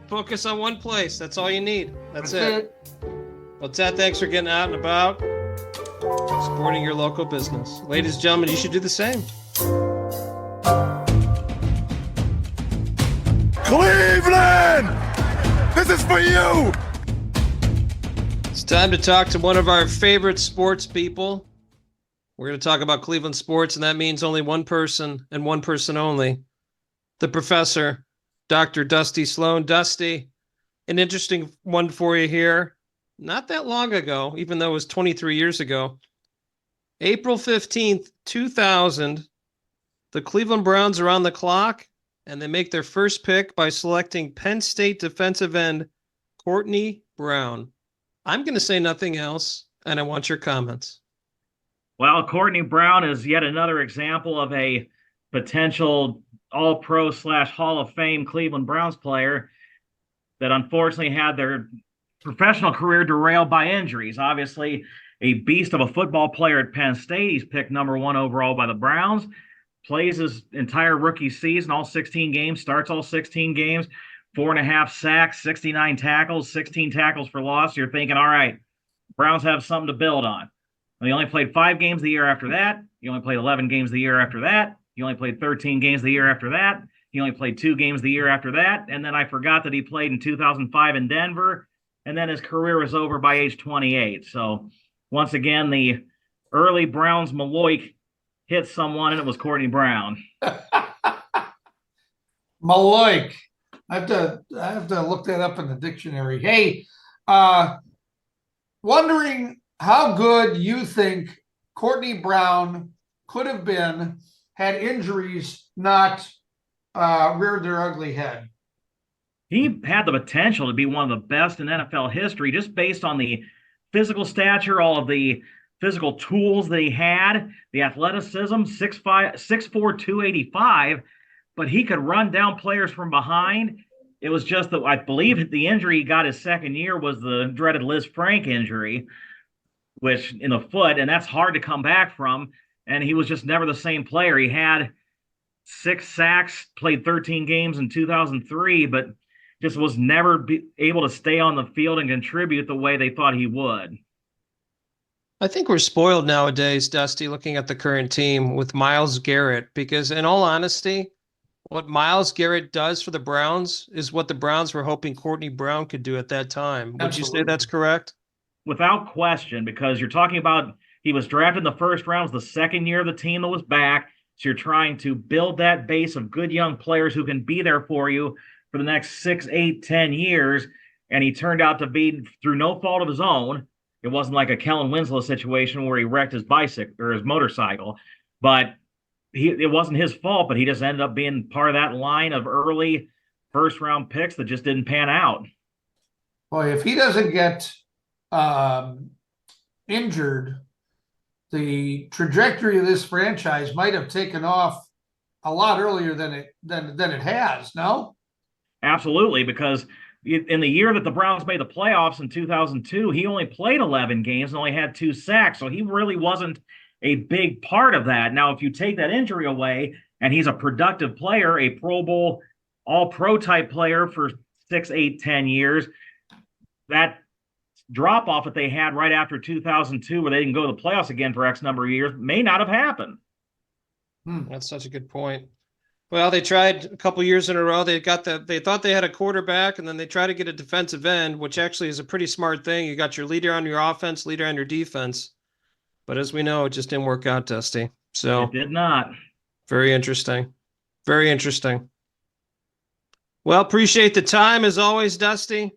Speaker 1: Focus on one place. That's all you need. That's it. Well, Ted, thanks for getting out and about, supporting your local business. Ladies and gentlemen, you should do the same.
Speaker 7: Cleveland! This is for you!
Speaker 1: It's time to talk to one of our favorite sports people. We're going to talk about Cleveland sports, and that means only one person and one person only. The professor, Dr. Dusty Sloan. Dusty, an interesting one for you here. Not that long ago, even though it was 23 years ago, April 15th, 2000, the Cleveland Browns are on the clock, and they make their first pick by selecting Penn State defensive end Courtney Brown. I'm going to say nothing else, and I want your comments.
Speaker 8: Well, Courtney Brown is yet another example of a potential All-Pro / Hall of Fame Cleveland Browns player that unfortunately had their professional career derailed by injuries. Obviously, a beast of a football player at Penn State. He's picked number 1 overall by the Browns, plays his entire rookie season, all 16 games, starts all 16 games, 4.5 sacks, 69 tackles, 16 tackles for loss. You're thinking, all right, Browns have something to build on. And he only played 5 games the year after that. He only played 11 games the year after that. He only played 13 games the year after that. He only played 2 games the year after that. And then I forgot that he played in 2005 in Denver. And then his career was over by age 28. So once again, the early Browns Maloik hit someone, and it was Courtney Brown.
Speaker 2: Maloik. I have to look that up in the dictionary. Hey, wondering how good you think Courtney Brown could have been had injuries not reared their ugly head.
Speaker 8: He had the potential to be one of the best in NFL history, just based on the physical stature, all of the physical tools that he had, the athleticism, 6'4", 285, but he could run down players from behind. It was just that I believe the injury he got his second year was the dreaded Liz Frank injury, which in the foot, and that's hard to come back from. And he was just never the same player. He had 6 sacks, played 13 games in 2003, but just was never able to stay on the field and contribute the way they thought he would.
Speaker 1: I think we're spoiled nowadays, Dusty, looking at the current team with Myles Garrett, because in all honesty, what Myles Garrett does for the Browns is what the Browns were hoping Courtney Brown could do at that time. Would you say that's correct?
Speaker 8: Without question, because you're talking about he was drafted in the first round, was the second year of the team that was back. So you're trying to build that base of good young players who can be there for you for the next 6, 8, 10 years. And he turned out to be, through no fault of his own. It wasn't like a Kellen Winslow situation where he wrecked his bicycle or his motorcycle, but it wasn't his fault, but he just ended up being part of that line of early first round picks that just didn't pan out.
Speaker 2: Boy, if he doesn't get injured, the trajectory of this franchise might have taken off a lot earlier than it has. No?
Speaker 8: Absolutely, because in the year that the Browns made the playoffs in 2002, he only played 11 games and only had 2 sacks. So he really wasn't a big part of that. Now, if you take that injury away and he's a productive player, a Pro Bowl, all pro type player for 6, 8, 10 years, that drop off that they had right after 2002, where they didn't go to the playoffs again for X number of years, may not have happened.
Speaker 1: That's such a good point. Well, they tried a couple years in a row. They thought they had a quarterback, and then they tried to get a defensive end, which actually is a pretty smart thing. You got your leader on your offense, leader on your defense. But as we know, it just didn't work out, Dusty. So
Speaker 8: It did not.
Speaker 1: very interesting. Very interesting. Well, appreciate the time as always, Dusty.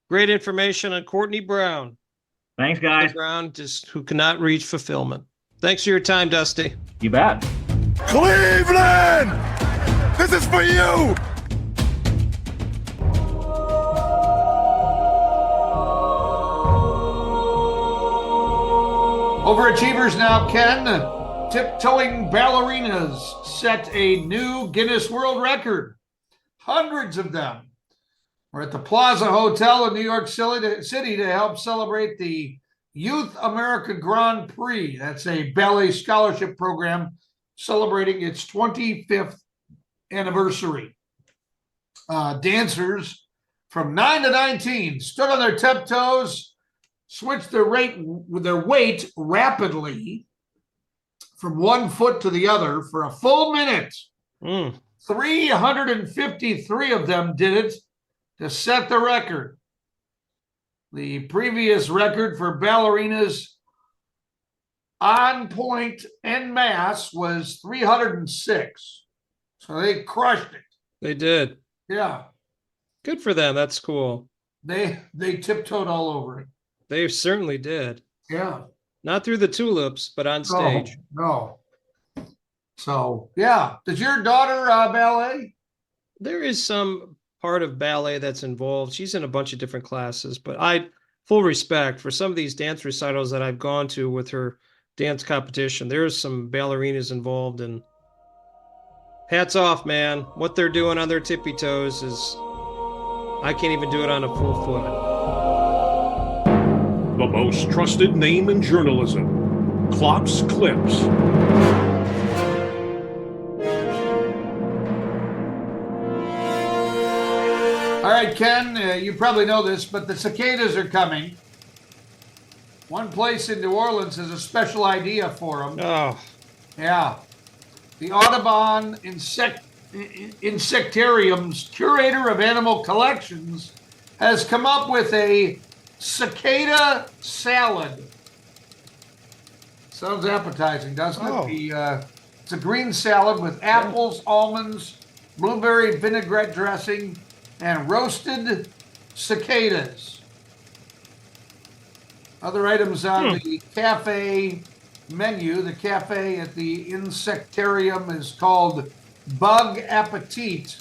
Speaker 1: Great information on Courtney Brown.
Speaker 8: Thanks, guys.
Speaker 1: Brown, just who cannot reach fulfillment. Thanks for your time, Dusty.
Speaker 8: You bet.
Speaker 7: Cleveland! This is for you!
Speaker 2: Overachievers now, Ken. Tiptoeing ballerinas set a new Guinness World Record. Hundreds of them. We're at the Plaza Hotel in New York City to help celebrate the Youth America Grand Prix. That's a ballet scholarship program celebrating its 25th anniversary. Dancers from 9 to 19 stood on their tiptoes, switched their weight rapidly from one foot to the other for a full minute. 353 of them did it to set the record. The previous record for ballerinas on point en masse was 306. So they crushed it.
Speaker 1: They did.
Speaker 2: Yeah.
Speaker 1: Good for them. That's cool.
Speaker 2: They tiptoed all over it.
Speaker 1: They certainly did.
Speaker 2: Yeah.
Speaker 1: Not through the tulips, but on stage.
Speaker 2: No. So, yeah. Does your daughter ballet?
Speaker 1: There is some part of ballet that's involved. She's in a bunch of different classes, but full respect for some of these dance recitals that I've gone to with her dance competition. There's some ballerinas involved, and hats off, man. What they're doing on their tippy toes is, I can't even do it on a full foot.
Speaker 9: The most trusted name in journalism, Klopp's Clips.
Speaker 2: All right, Ken, you probably know this, but the cicadas are coming. One place in New Orleans has a special idea for them.
Speaker 1: Oh.
Speaker 2: Yeah. The Audubon Insectarium's curator of animal collections has come up with a cicada salad. Sounds appetizing, doesn't it?
Speaker 1: Oh.
Speaker 2: It's a green salad with apples, almonds, blueberry vinaigrette dressing, and roasted cicadas. Other items on the cafe menu. The cafe at the Insectarium is called Bug Appetit.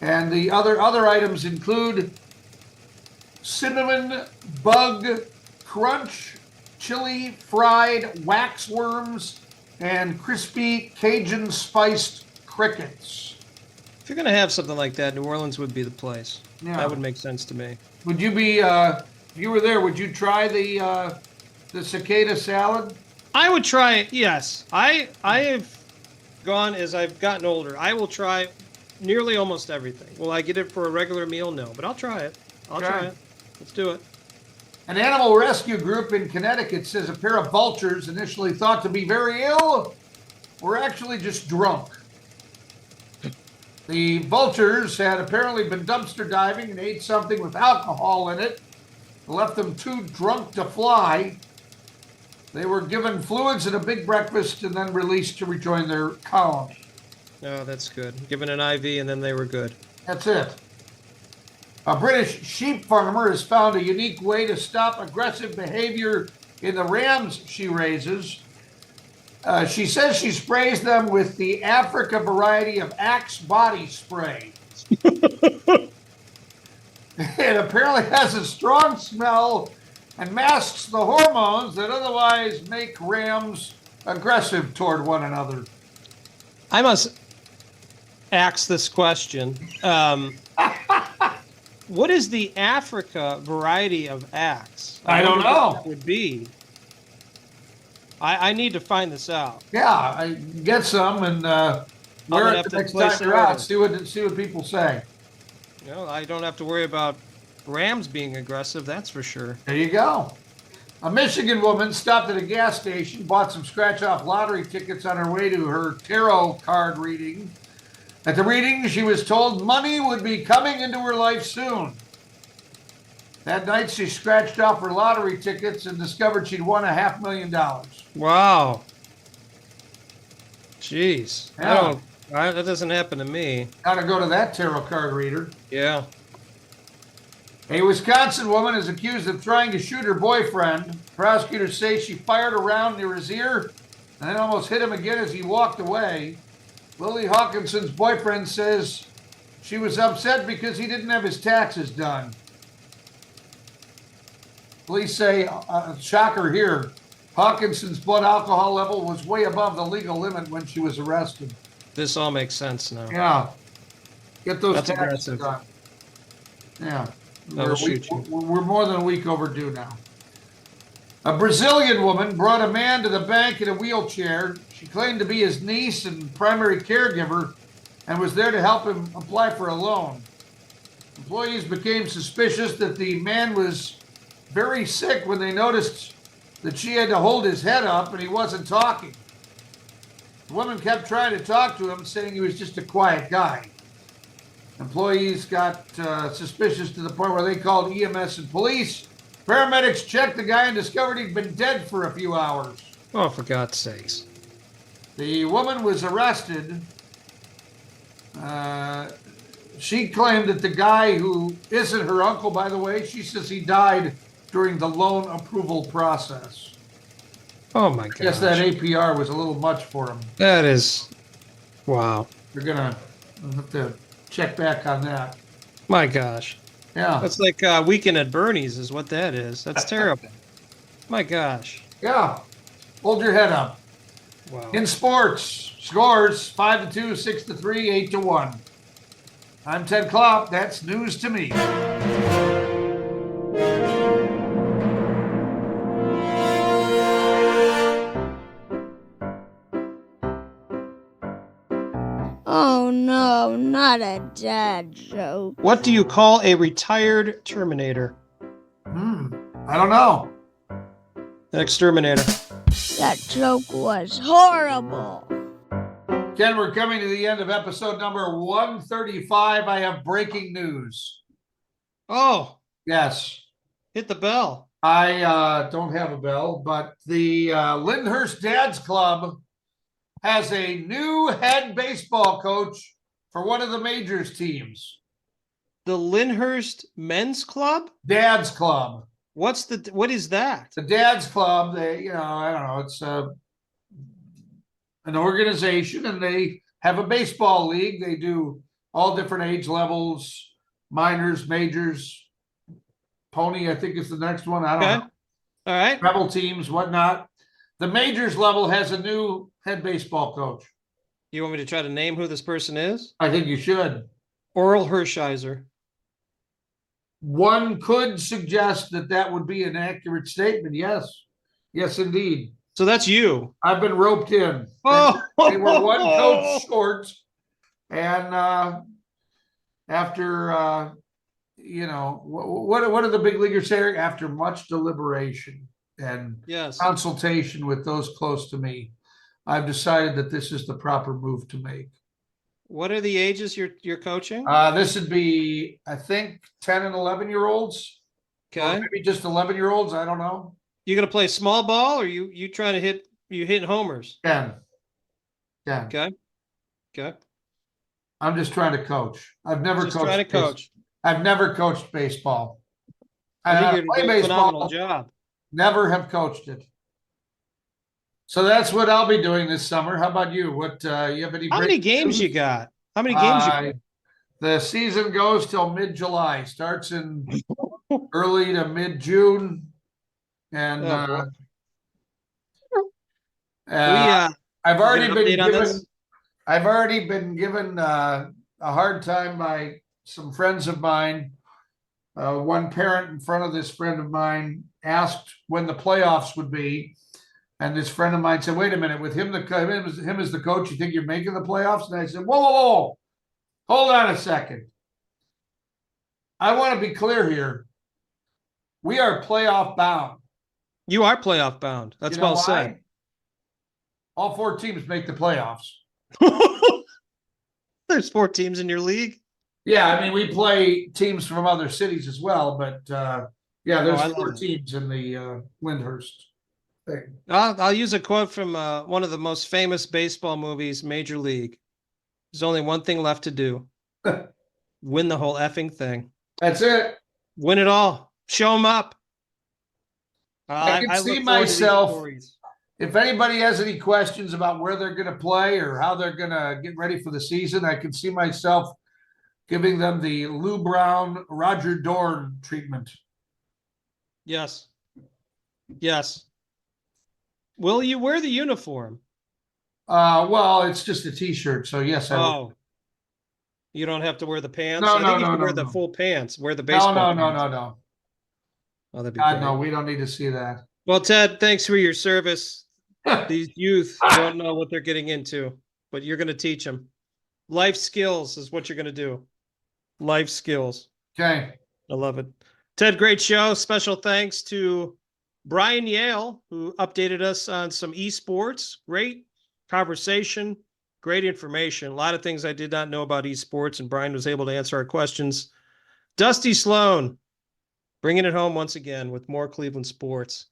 Speaker 2: And the other items include cinnamon bug crunch, chili fried waxworms, and crispy Cajun spiced crickets.
Speaker 1: If you're going to have something like that, New Orleans would be the place.
Speaker 2: Yeah.
Speaker 1: That would make sense to me.
Speaker 2: Would you be, if you were there, would you try the cicada salad?
Speaker 1: I would try it, yes. I have gone as I've gotten older. I will try nearly almost everything. Will I get it for a regular meal? No, but I'll try it. I'll try it. Let's do it.
Speaker 2: An animal rescue group in Connecticut says a pair of vultures initially thought to be very ill were actually just drunk. The vultures had apparently been dumpster diving and ate something with alcohol in it. Left them too drunk to fly. They were given fluids and a big breakfast and then released to rejoin their colony.
Speaker 1: Oh, that's good. Given an IV and then they were good.
Speaker 2: That's it. A British sheep farmer has found a unique way to stop aggressive behavior in the rams she raises. She says she sprays them with the Africa variety of Axe body spray. It apparently has a strong smell and masks the hormones that otherwise make rams aggressive toward one another.
Speaker 1: I must ask this question. What is the Africa variety of axe?
Speaker 2: I don't
Speaker 1: wonder what
Speaker 2: know.
Speaker 1: that would be. I need to find this out.
Speaker 2: Yeah, I get some and wear
Speaker 1: gonna
Speaker 2: it
Speaker 1: have
Speaker 2: the
Speaker 1: to
Speaker 2: next
Speaker 1: place
Speaker 2: time
Speaker 1: an
Speaker 2: you're out.
Speaker 1: order.
Speaker 2: See what people say.
Speaker 1: I don't have to worry about rams being aggressive. That's for sure.
Speaker 2: There you go. A Michigan woman stopped at a gas station, bought some scratch-off lottery tickets on her way to her tarot card reading. At the reading, she was told money would be coming into her life soon. That night, she scratched off her lottery tickets and discovered she'd won $500,000.
Speaker 1: Wow. Jeez.
Speaker 2: Yeah.
Speaker 1: That doesn't happen to me.
Speaker 2: Gotta go to that tarot card reader.
Speaker 1: Yeah.
Speaker 2: A Wisconsin woman is accused of trying to shoot her boyfriend. Prosecutors say she fired a round near his ear and then almost hit him again as he walked away. Lily Hawkinson's boyfriend says she was upset because he didn't have his taxes done. Police say, shocker here, Hawkinson's blood alcohol level was way above the legal limit when she was arrested.
Speaker 1: This all makes sense now.
Speaker 2: Yeah. Get those
Speaker 1: That's
Speaker 2: taxes
Speaker 1: aggressive.
Speaker 2: done. Yeah.
Speaker 1: That'll shoot you.
Speaker 2: We're more than a week overdue now. A Brazilian woman brought a man to the bank in a wheelchair. She claimed to be his niece and primary caregiver and was there to help him apply for a loan. Employees became suspicious that the man was very sick when they noticed that she had to hold his head up and he wasn't talking. The woman kept trying to talk to him, saying he was just a quiet guy. Employees got suspicious to the point where they called EMS and police. Paramedics checked the guy and discovered he'd been dead for a few hours.
Speaker 1: Oh, for God's sakes.
Speaker 2: The woman was arrested. She claimed that the guy, who isn't her uncle, by the way, she says he died during the loan approval process.
Speaker 1: Oh, my God.
Speaker 2: I guess that APR was a little much for him.
Speaker 1: That is. Wow.
Speaker 2: We're going to have to check back on that.
Speaker 1: My gosh.
Speaker 2: Yeah.
Speaker 1: That's like Weekend at Bernie's is what that is. That's terrible. My gosh.
Speaker 2: Yeah. Hold your head up.
Speaker 1: Wow.
Speaker 2: In sports, scores 5-2, 6-3, 8-1. I'm Ted Klopp. That's news to me.
Speaker 6: Oh no, not a dad joke.
Speaker 1: What do you call a retired Terminator?
Speaker 2: I don't know.
Speaker 1: An exterminator.
Speaker 6: That joke was horrible.
Speaker 2: Ken, we're coming to the end of episode number 135. I have breaking news.
Speaker 1: Oh,
Speaker 2: Yes.
Speaker 1: hit the bell.
Speaker 2: I don't have a bell, but the Lyndhurst Dads Club has a new head baseball coach for one of the majors teams.
Speaker 1: The Lyndhurst Men's Club?
Speaker 2: Dads Club.
Speaker 1: What is that?
Speaker 2: The Dads Club, they, I don't know, it's an organization and they have a baseball league. They do all different age levels, minors, majors, pony, I think is the next one. I don't know.
Speaker 1: All right.
Speaker 2: Rebel teams, whatnot. The majors level has a new head baseball coach.
Speaker 1: You want me to try to name who this person is?
Speaker 2: I think you should.
Speaker 1: Oral Hershiser.
Speaker 2: One could suggest that that would be an accurate statement. Yes. Yes, indeed.
Speaker 1: So that's you.
Speaker 2: I've been roped in.
Speaker 1: Oh,
Speaker 2: They were one coach short. And after, what do the big leaguers say? After much deliberation and
Speaker 1: yes.
Speaker 2: consultation with those close to me, I've decided that this is the proper move to make.
Speaker 1: What are the ages you're coaching?
Speaker 2: This would be, I think, 10 and 11-year-olds. Or
Speaker 1: Okay.
Speaker 2: maybe just 11-year-olds. I don't know.
Speaker 1: You gonna play small ball or you trying to hitting homers?
Speaker 2: 10. 10.
Speaker 1: Okay. Okay.
Speaker 2: I'm just trying to coach. I've never
Speaker 1: Just
Speaker 2: coached.
Speaker 1: trying to coach.
Speaker 2: I've never coached baseball.
Speaker 1: I think
Speaker 2: I
Speaker 1: you're
Speaker 2: play
Speaker 1: doing a phenomenal
Speaker 2: baseball.
Speaker 1: job.
Speaker 2: Never have coached it. So that's what I'll be doing this summer. How about you? What you have any?
Speaker 1: How many
Speaker 2: breaking
Speaker 1: games
Speaker 2: news?
Speaker 1: you got? How many games you got?
Speaker 2: The season goes till mid-July. Starts in early to mid-June, and
Speaker 1: Oh,
Speaker 2: I've already
Speaker 1: get an
Speaker 2: been
Speaker 1: update on
Speaker 2: given.
Speaker 1: this?
Speaker 2: I've already been given a hard time by some friends of mine one parent in front of this friend of mine asked when the playoffs would be. And this friend of mine said, wait a minute, with him as the coach, you think you're making the playoffs? And I said, whoa, hold on a second. I want to be clear here. We are playoff bound.
Speaker 1: You are playoff bound. That's
Speaker 2: You know
Speaker 1: well
Speaker 2: why?
Speaker 1: said.
Speaker 2: All 4 teams make the playoffs.
Speaker 1: There's 4 teams in your league.
Speaker 2: Yeah, I mean, we play teams from other cities as well, but yeah, there's
Speaker 1: I love
Speaker 2: 4
Speaker 1: it.
Speaker 2: teams in the Lyndhurst thing.
Speaker 1: I'll use a quote from one of the most famous baseball movies, Major League. There's only one thing left to do. Win the whole effing thing.
Speaker 2: That's it.
Speaker 1: Win it all. Show them up.
Speaker 2: I can see
Speaker 1: look forward to these
Speaker 2: myself.
Speaker 1: stories.
Speaker 2: If anybody has any questions about where they're going to play or how they're going to get ready for the season, I can see myself giving them the Lou Brown, Roger Dorn treatment.
Speaker 1: Yes. Yes. Will you wear the uniform?
Speaker 2: Well, it's just a T-shirt, so yes, I will.
Speaker 1: Oh. You don't have to wear the pants?
Speaker 2: No,
Speaker 1: I think you
Speaker 2: no,
Speaker 1: should
Speaker 2: no,
Speaker 1: wear the
Speaker 2: no.
Speaker 1: full pants. Wear the
Speaker 2: No,
Speaker 1: baseball
Speaker 2: no.
Speaker 1: pants. Oh, that'd be
Speaker 2: God,
Speaker 1: great.
Speaker 2: no, we don't need to see that.
Speaker 1: Well, Ted, thanks for your service. These youth don't know what they're getting into, but you're going to teach them. Life skills is what you're going to do. Life skills.
Speaker 2: Okay.
Speaker 1: I love it. Ted, great show. Special thanks to Brian Yale, who updated us on some esports. Great conversation, great information. A lot of things I did not know about esports, and Brian was able to answer our questions. Dusty Sloan, bringing it home once again with more Cleveland sports.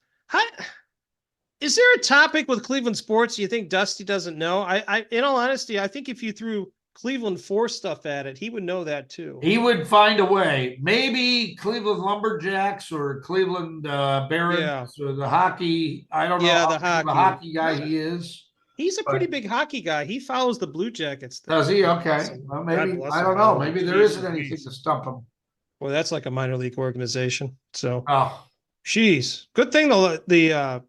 Speaker 1: Is there a topic with Cleveland sports you think Dusty doesn't know? I, in all honesty, I think if you threw Cleveland 4 stuff at it, he would know that too.
Speaker 2: He would find a way. Maybe Cleveland Lumberjacks or Cleveland Barons or the hockey. I don't know how
Speaker 1: the
Speaker 2: big of a hockey guy he is.
Speaker 1: He's a pretty big hockey guy. He follows the Blue Jackets.
Speaker 2: Does he? Okay. Well, maybe, I don't know. Maybe there isn't anything to stump him.
Speaker 1: Well, that's like a minor league organization. So,
Speaker 2: oh,
Speaker 1: jeez. Good thing the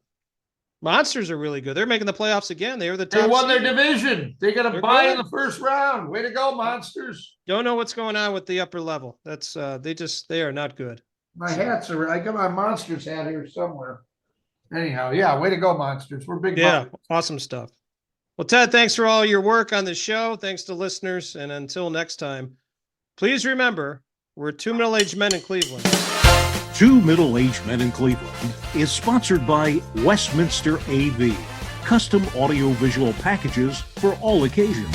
Speaker 1: Monsters are really good. They're making the playoffs again. They were the top.
Speaker 2: They won their
Speaker 1: seed.
Speaker 2: division. They got a bye in the first round. Way to go, Monsters.
Speaker 1: Don't know what's going on with the upper level. That's they are not good.
Speaker 2: My hats are, I got my Monsters hat here somewhere. Anyhow, yeah, way to go, Monsters. We're big.
Speaker 1: Yeah,
Speaker 2: Monsters.
Speaker 1: awesome stuff. Well, Ted, thanks for all your work on the show. Thanks to listeners. And until next time, please remember, we're 2 middle-aged men in Cleveland.
Speaker 9: 2 Middle-Aged Men in Cleveland is sponsored by Westminster AV, custom audio-visual packages for all occasions.